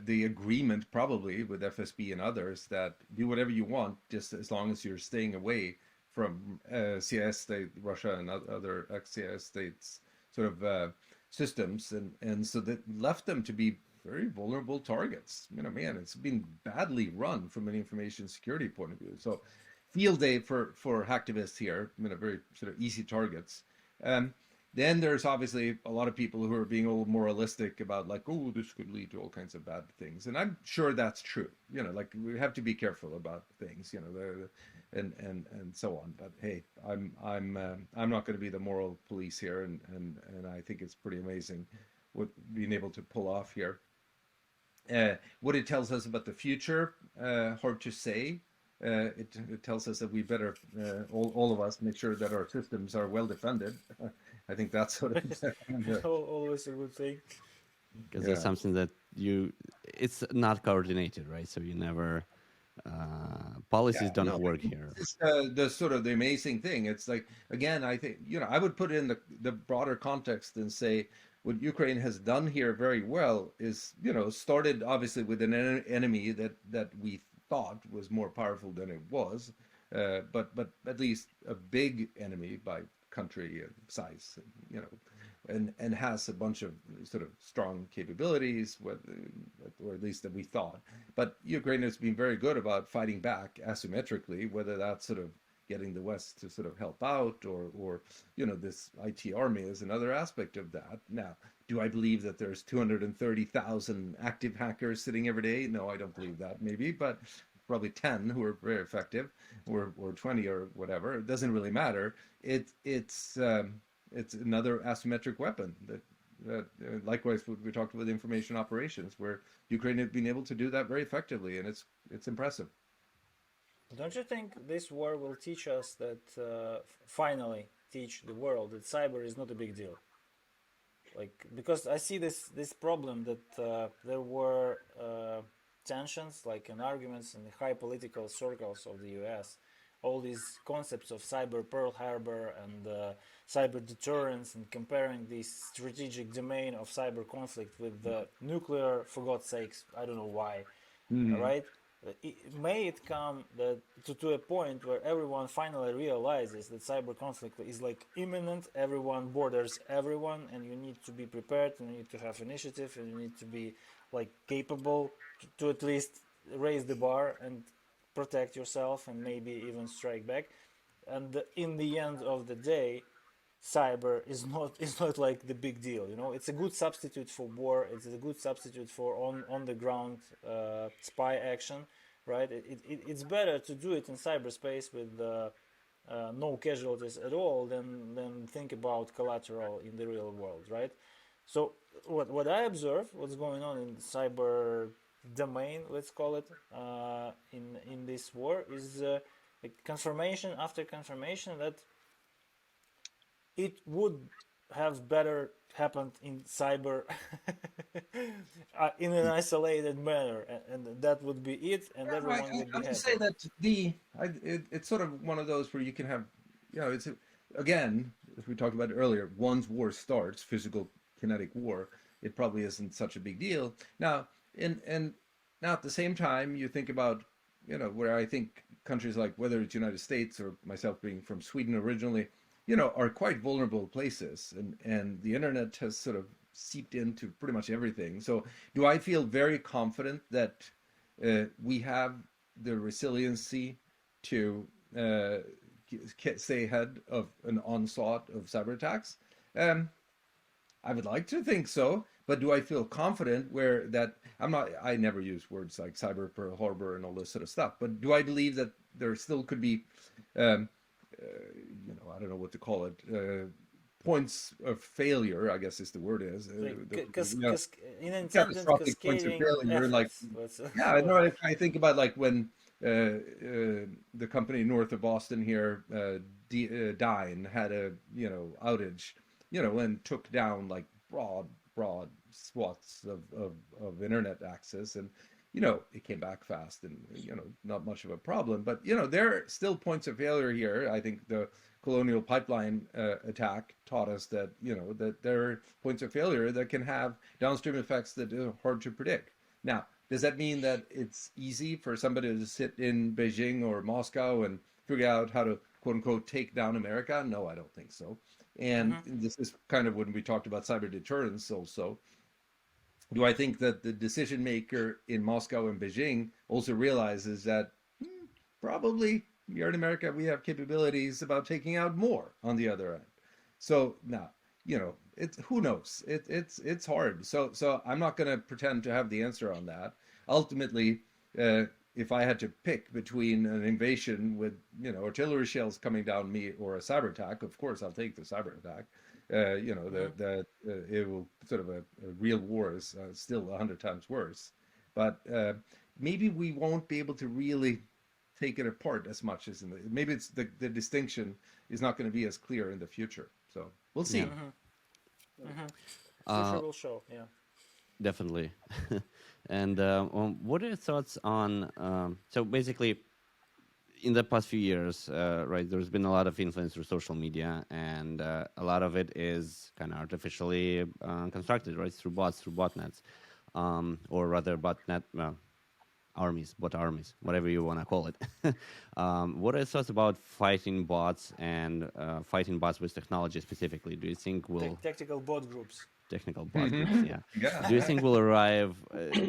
the agreement probably with FSB and others that do whatever you want, just as long as you're staying away from CIS state, Russia and other ex-CIS states sort of systems. And so that left them to be very vulnerable targets. It's been badly run from an information security point of view. So field day for hacktivists here, very sort of easy targets. Then there's obviously a lot of people who are being a little moralistic about this could lead to all kinds of bad things, and I'm sure that's true. We have to be careful about things, and so on. But hey, I'm not going to be the moral police here, and I think it's pretty amazing what being able to pull off here. What it tells us about the future, hard to say. It tells us that we better, all of us, make sure that our systems are well defended. I think that's sort of Always a good thing. because that's yeah. something that it's not coordinated, right? So you never policies Yeah, don't no, work here. it's the sort of the amazing thing. It's like, again, I think, I would put it in the broader context and say what Ukraine has done here very well is, started obviously with an enemy that we thought was more powerful than it was, but at least a big enemy by country size, you know, and has a bunch of sort of strong capabilities, or at least that we thought. But Ukraine has been very good about fighting back asymmetrically, whether that's sort of getting the West to sort of help out, or this IT army is another aspect of that. Now, do I believe that there's 230,000 active hackers sitting every day? No, I don't believe that, maybe, but probably 10 who are very effective, or 20 or whatever. It doesn't really matter. It's another asymmetric weapon that likewise what we talked about information operations, where Ukraine has been able to do that very effectively, and it's impressive. Don't you think this war will teach us that, finally teach the world that cyber is not a big deal? Like, because I see this problem that there were tensions, like in arguments in the high political circles of the U.S. All these concepts of cyber Pearl Harbor and cyber deterrence, and comparing the strategic domain of cyber conflict with the nuclear, for God's sakes, I don't know why, Mm-hmm. right? May it come that to a point where everyone finally realizes that cyber conflict is like imminent, everyone borders everyone, and you need to be prepared, and you need to have initiative, and you need to be like capable to at least raise the bar and protect yourself and maybe even strike back. And in the end of the day, cyber is not like the big deal. It's a good substitute for war. It's a good substitute for on the ground spy action, right? It's better to do it in cyberspace with no casualties at all than think about collateral in the real world, right? So what I observe, what's going on in cyber domain, let's call it, in this war, is like confirmation after confirmation that it would have better happened in cyber in an isolated manner, and that would be it, and Yeah, I, everyone would I be would happy. say that it's sort of one of those where you can have, it's again, as we talked about earlier, once war starts, physical kinetic war, it probably isn't such a big deal. Now, and now at the same time, you think about, where I think countries like, whether it's United States or myself being from Sweden originally, are quite vulnerable places, and the internet has sort of seeped into pretty much everything. So, do I feel very confident that we have the resiliency to stay ahead of an onslaught of cyber attacks? Um, I would like to think so, but do I feel confident where that I'm not? I never use words like cyber Pearl Harbor and all this sort of stuff. But do I believe that there still could be, um, I don't know what to call it, points of failure, I guess is the word is, Like unintended catastrophic points of cascading failure, like, effects. Let's yeah, I know. I think about like when the company north of Boston here, Dyn, had a outage, and took down like broad swaths of internet access, and it came back fast, and not much of a problem. But there are still points of failure here. I think the Colonial Pipeline attack taught us that that there are points of failure that can have downstream effects that are hard to predict. Now, does that mean that it's easy for somebody to sit in Beijing or Moscow and figure out how to quote unquote take down America? No, I don't think so. And Mhm. this is kind of when we talked about cyber deterrence also. Do I think that the decision maker in Moscow and Beijing also realizes that probably here in America we have capabilities about taking out more on the other end? So now, it's who knows. It's hard. So I'm not going to pretend to have the answer on that. Ultimately, if I had to pick between an invasion with artillery shells coming down me or a cyber attack, of course I'll take the cyber attack. Mhm. It will sort of a real war is still 100 times worse. but maybe we won't be able to really take it apart as much as maybe it's the distinction is not going to be as clear in the future. So we'll see. Future will show. Yeah. Definitely. And what are your thoughts on? So basically, in the past few years, right, there's been a lot of influence through social media, and a lot of it is kind of artificially constructed, right, through bots, through botnets, or rather botnet armies, bot armies, whatever you want to call it. What are your thoughts about fighting bots and fighting bots with technology specifically? Do you think we'll Tactical bot groups. technical bot groups? Yeah. Yeah. Do you think we'll arrive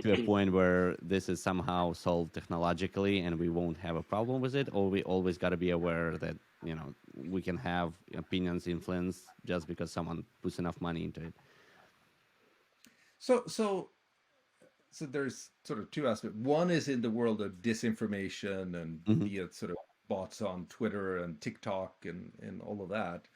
to a point where this is somehow solved technologically and we won't have a problem with it, or we always got to be aware that we can have opinions influence just because someone puts enough money into it? So there's sort of two aspects. One is in the world of disinformation and be it sort of bots on Twitter and TikTok and all of that.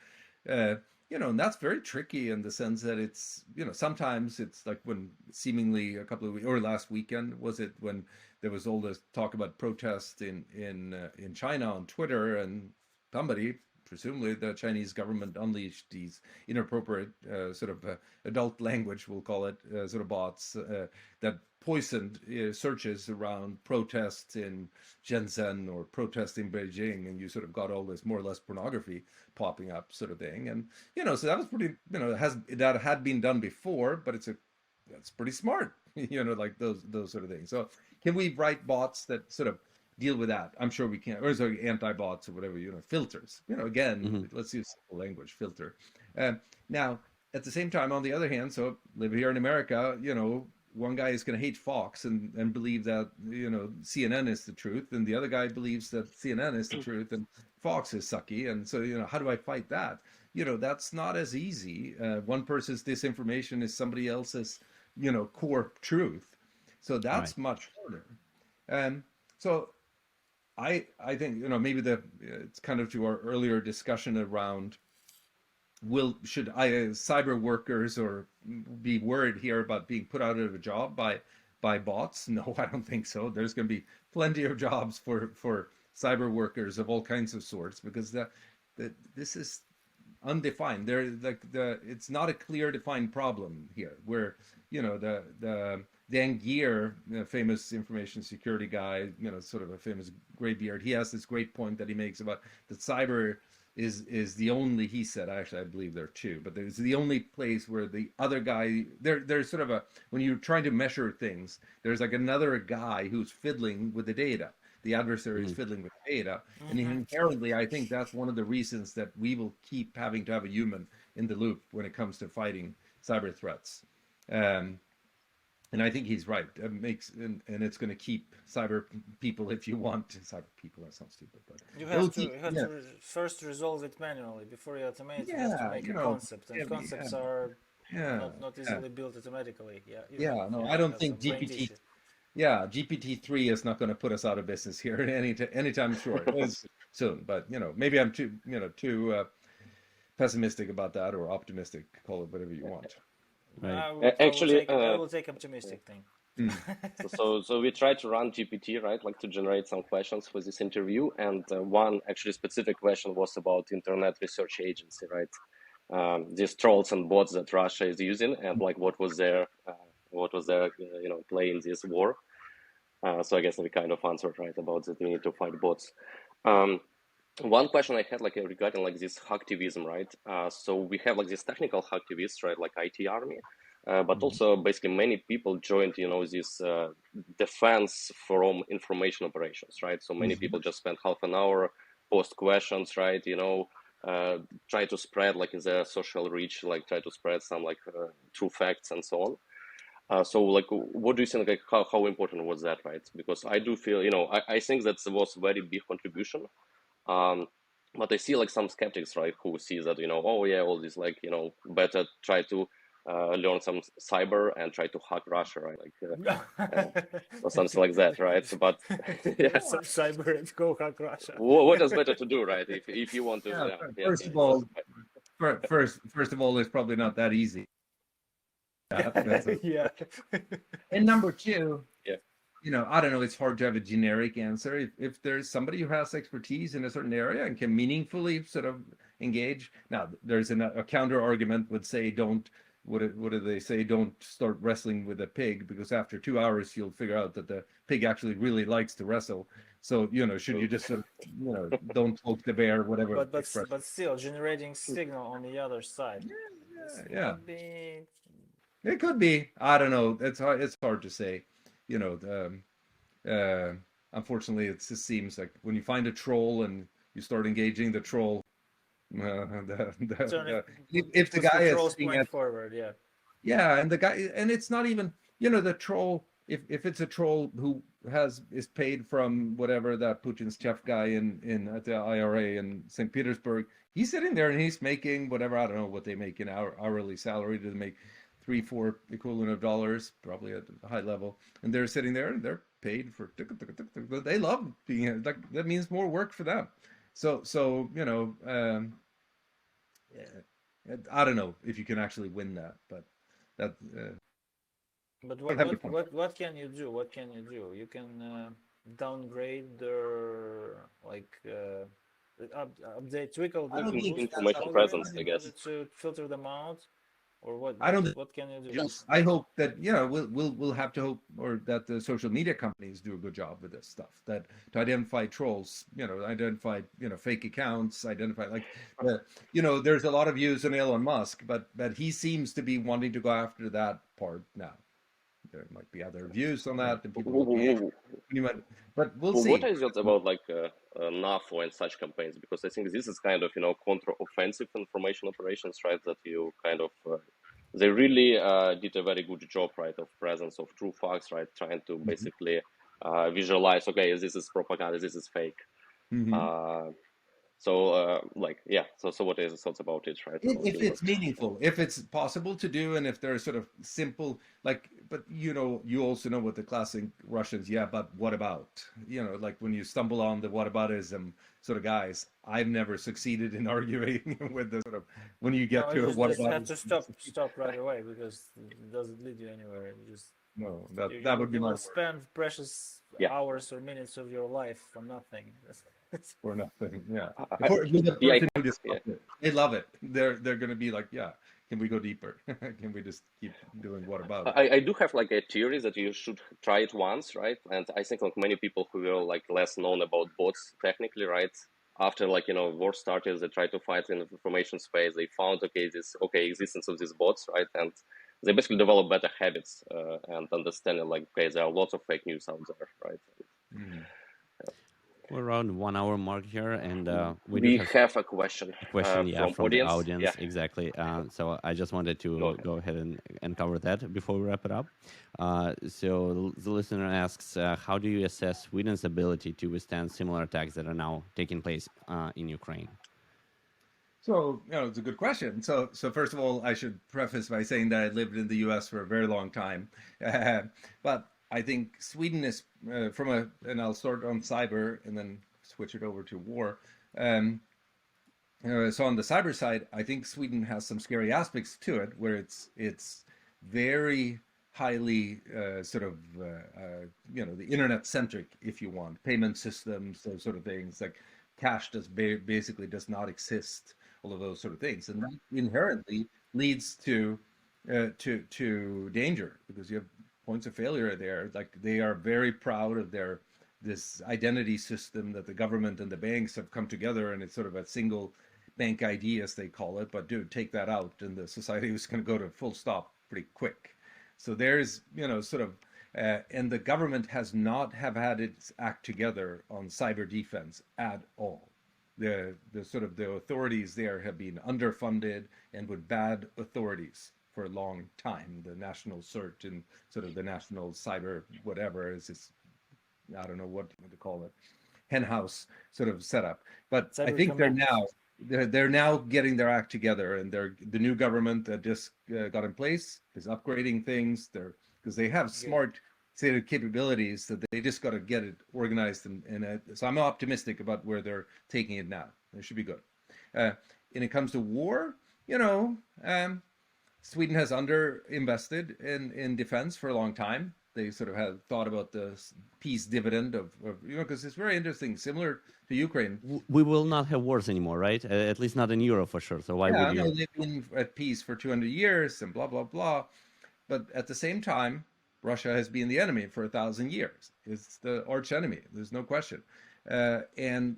And that's very tricky in the sense that it's, sometimes it's like when seemingly a couple of weeks, or last weekend, was it when there was all this talk about protests in China on Twitter, and somebody, presumably the Chinese government, unleashed these inappropriate sort of adult language, we'll call it, sort of bots that poisoned searches around protests in Shenzhen or protests in Beijing, and you sort of got all this more or less pornography popping up, sort of thing. And so that was pretty, that had been done before, but that's pretty smart, like those sort of things. So can we write bots that sort of deal with that? I'm sure we can. Or sorry, anti-bots or whatever, filters. Again, let's use simple language, filter. Now, at the same time, on the other hand, so live here in America, one guy is going to hate Fox and believe that, CNN is the truth, and the other guy believes that CNN is the truth and Fox is sucky. And so, how do I fight that? That's not as easy. One person's disinformation is somebody else's, core truth. So that's much harder. So I think, maybe it's kind of to our earlier discussion around should cyber workers or be worried here about being put out of a job by bots? No, I don't think so. There's going to be plenty of jobs for cyber workers of all kinds of sorts, because this is undefined. It's not a clear defined problem here, where the Dan Geer, famous information security guy, sort of a famous gray beard, he has this great point that he makes about that cyber is the only, he said, actually I believe there are two, but there's the only place where the other guy, there's sort of when you're trying to measure things, there's like another guy who's fiddling with the data. The adversary is fiddling with data. And inherently, I think that's one of the reasons that we will keep having to have a human in the loop when it comes to fighting cyber threats. And I think he's right. It and it's going to keep cyber people, if you want to. Cyber people, that sounds stupid, but you have to first resolve it manually before you automate. You have to make a concept, and concepts are not easily built automatically. I don't think GPT-3 is not going to put us out of business here anytime soon. But maybe I'm too pessimistic about that, or optimistic. Call it whatever you want. Right. I will take optimistic thing. So we tried to run GPT, right, like to generate some questions for this interview, and one actually specific question was about Internet Research Agency, right? These trolls and bots that Russia is using, and like what was their play in this war. So I guess we kind of answered right about that. We need to fight bots. One question I had regarding this hacktivism, right? So we have this technical hacktivists, right, like IT army, but also basically many people joined, this defense from information operations, right? So many people just spend half an hour, post questions, right? Try to spread their social reach, try to spread some true facts and so on. So what do you think, how important was that, right? Because I do feel, I think that was a very big contribution. But I see some skeptics, right, who see that, all this better try to learn some cyber and try to hack Russia, right? Or something like that, right? But some cyber and go hack Russia. What is better to do, right? If you want to, First of all, it's probably not that easy. That's a, Yeah. and number two, Yeah. I don't know, it's hard to have a generic answer. If there's somebody who has expertise in a certain area and can meaningfully sort of engage. Now, there's a counter argument would say, what do they say? Don't start wrestling with a pig, because after 2 hours, you'll figure out that the pig actually really likes to wrestle. So, should you just sort of, don't poke the bear, whatever expression. But still generating signal on the other side. Yeah. Might be... It could be. I don't know. It's hard to say. Unfortunately, it just seems like when you find a troll and you start engaging the troll, if the guy is sitting at forward, yeah. Yeah, and the guy, and it's not even, the troll, if it's a troll who is paid from whatever that Putin's chef guy in at the IRA in St. Petersburg, he's sitting there and he's making whatever, I don't know what they make in hourly salary, to make 3-4 equivalent of dollars, probably at a high level, and they're sitting there and they're paid for, they love being, like, that means more work for them. So I don't know if you can actually win that, but that. But what can you do? What can you do? You can downgrade their update, tweakle the information presence, I guess, to filter them out. Or what? I don't. What can you do? I hope that we'll have to hope, or that the social media companies do a good job with this stuff. That to identify trolls, identify fake accounts, identify there's a lot of views on Elon Musk, but he seems to be wanting to go after that part now. There might be other views on that, and people. But we'll see. What is it about NAFO and such campaigns? Because I think this is kind of counter-offensive information operations, right? That you kind of they really did a very good job, right, of presence of true facts, right? Trying to basically visualize, okay, this is propaganda, this is fake. So what is your thoughts about it, right? If it's meaningful, if it's possible to do, and if they're sort of simple, but you also know what the classic Russians, but what about? Like when you stumble on the whataboutism sort of guys, I've never succeeded in arguing with the sort of, when you get to what about. You have to stop right away, because it doesn't lead you anywhere. You just that would be my spend precious hours or minutes of your life for nothing. For nothing, yeah. They love it. They're going to be like, can we go deeper? Can we just keep doing what about it? I do have a theory that you should try it once, right? And I think many people who were less known about bots technically, right? After war started, they tried to fight in the information space. They found existence of these bots, right? And they basically develop better habits and understanding there are lots of fake news out there, right? We're around 1 hour mark here, and we have a question. From the audience, yeah. Exactly. So I just wanted to go ahead and cover that before we wrap it up. So the listener asks, how do you assess Sweden's ability to withstand similar attacks that are now taking place in Ukraine? So, it's a good question. So first of all, I should preface by saying that I lived in the U.S. for a very long time, but I think Sweden is and I'll start on cyber and then switch it over to war. So on the cyber side, I think Sweden has some scary aspects to it, where it's very highly the internet centric, if you want, payment systems, those sort of things, like cash basically does not exist, all of those sort of things, and that inherently leads to danger, because you have points of failure there. Like, they are very proud of this identity system that the government and the banks have come together, and it's sort of a single bank ID, as they call it. But dude, take that out, and the society was going to go to full stop pretty quick. So there's and the government has not had its act together on cyber defense at all. The authorities there have been underfunded and with bad authorities for a long time. The national CERT and the national cyber whatever is this, I don't know what to call it, henhouse setup. But cyber I think they're now getting their act together, and the new government that just got in place is upgrading things. Because they have smart capabilities that they just got to get it organized, and so I'm optimistic about where they're taking it now. It should be good. When it comes to war, Sweden has underinvested in defense for a long time. They sort of have thought about the peace dividend of because it's very interesting, similar to Ukraine. We will not have wars anymore, right? At least not in Europe for sure. So why would Yeah, you? no, they've been at peace for 200 years and blah, blah, blah. But at the same time, Russia has been the enemy for 1,000 years. It's the arch enemy. There's no question. And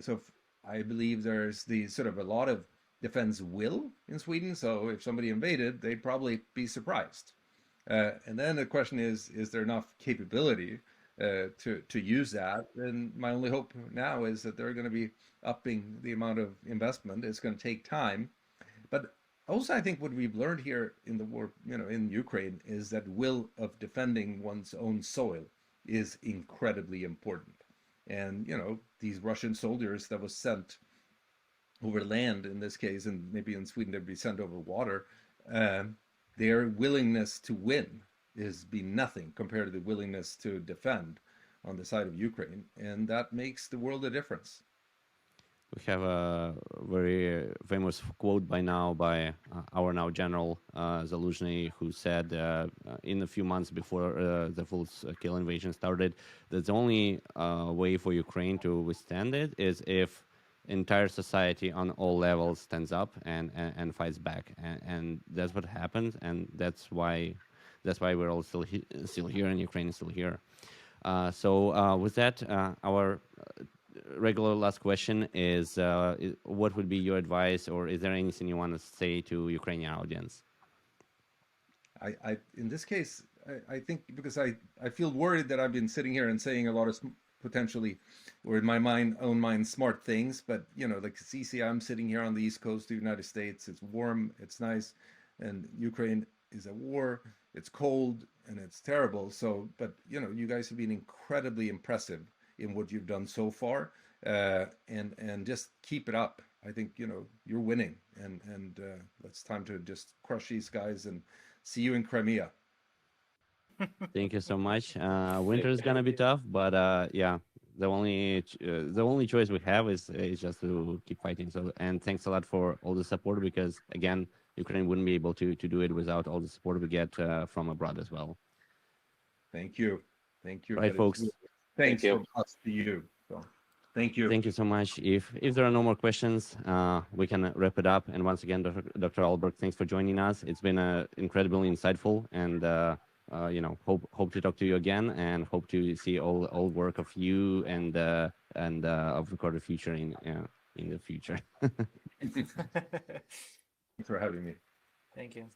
so I believe there's the sort of a lot of defense will in Sweden. So if somebody invaded, they'd probably be surprised. And then the question is there enough capability to use that? And my only hope now is that they're going to be upping the amount of investment. It's going to take time. But also, I think what we've learned here in the war, in Ukraine, is that will of defending one's own soil is incredibly important. And, these Russian soldiers that was sent over land in this case, and maybe in Sweden they'd be sent over water, their willingness to win is be nothing compared to the willingness to defend on the side of Ukraine. And that makes the world a difference. We have a very famous quote by our now General Zaluzhny, who said in a few months before the full-scale invasion started that the only way for Ukraine to withstand it is if entire society on all levels stands up and fights back, and that's what happened, and that's why we're all still here, and Ukraine is still here. So with that, our regular last question is what would be your advice, or is there anything you want to say to Ukrainian audience? I in this case, I think because I feel worried that I've been sitting here and saying a lot of potentially, or in my own mind, smart things, but like it's easy. I'm sitting here on the East Coast of the United States. It's warm, it's nice, and Ukraine is at war. It's cold and it's terrible. So, but you guys have been incredibly impressive in what you've done so far, and just keep it up. I think you're winning, and it's time to just crush these guys and see you in Crimea. Thank you so much. Winter is gonna be tough, but yeah, the only choice we have is just to keep fighting. So, and thanks a lot for all the support, because again, Ukraine wouldn't be able to do it without all the support we get from abroad as well. Thank you. Right, folks. Thanks from us to you. So, thank you. Thank you so much. If there are no more questions, we can wrap it up. And once again, Dr. Ahlberg, thanks for joining us. It's been incredibly insightful, and hope to talk to you again, and hope to see all work of you and of Recorded Future in the future. Thanks for having me. Thank you.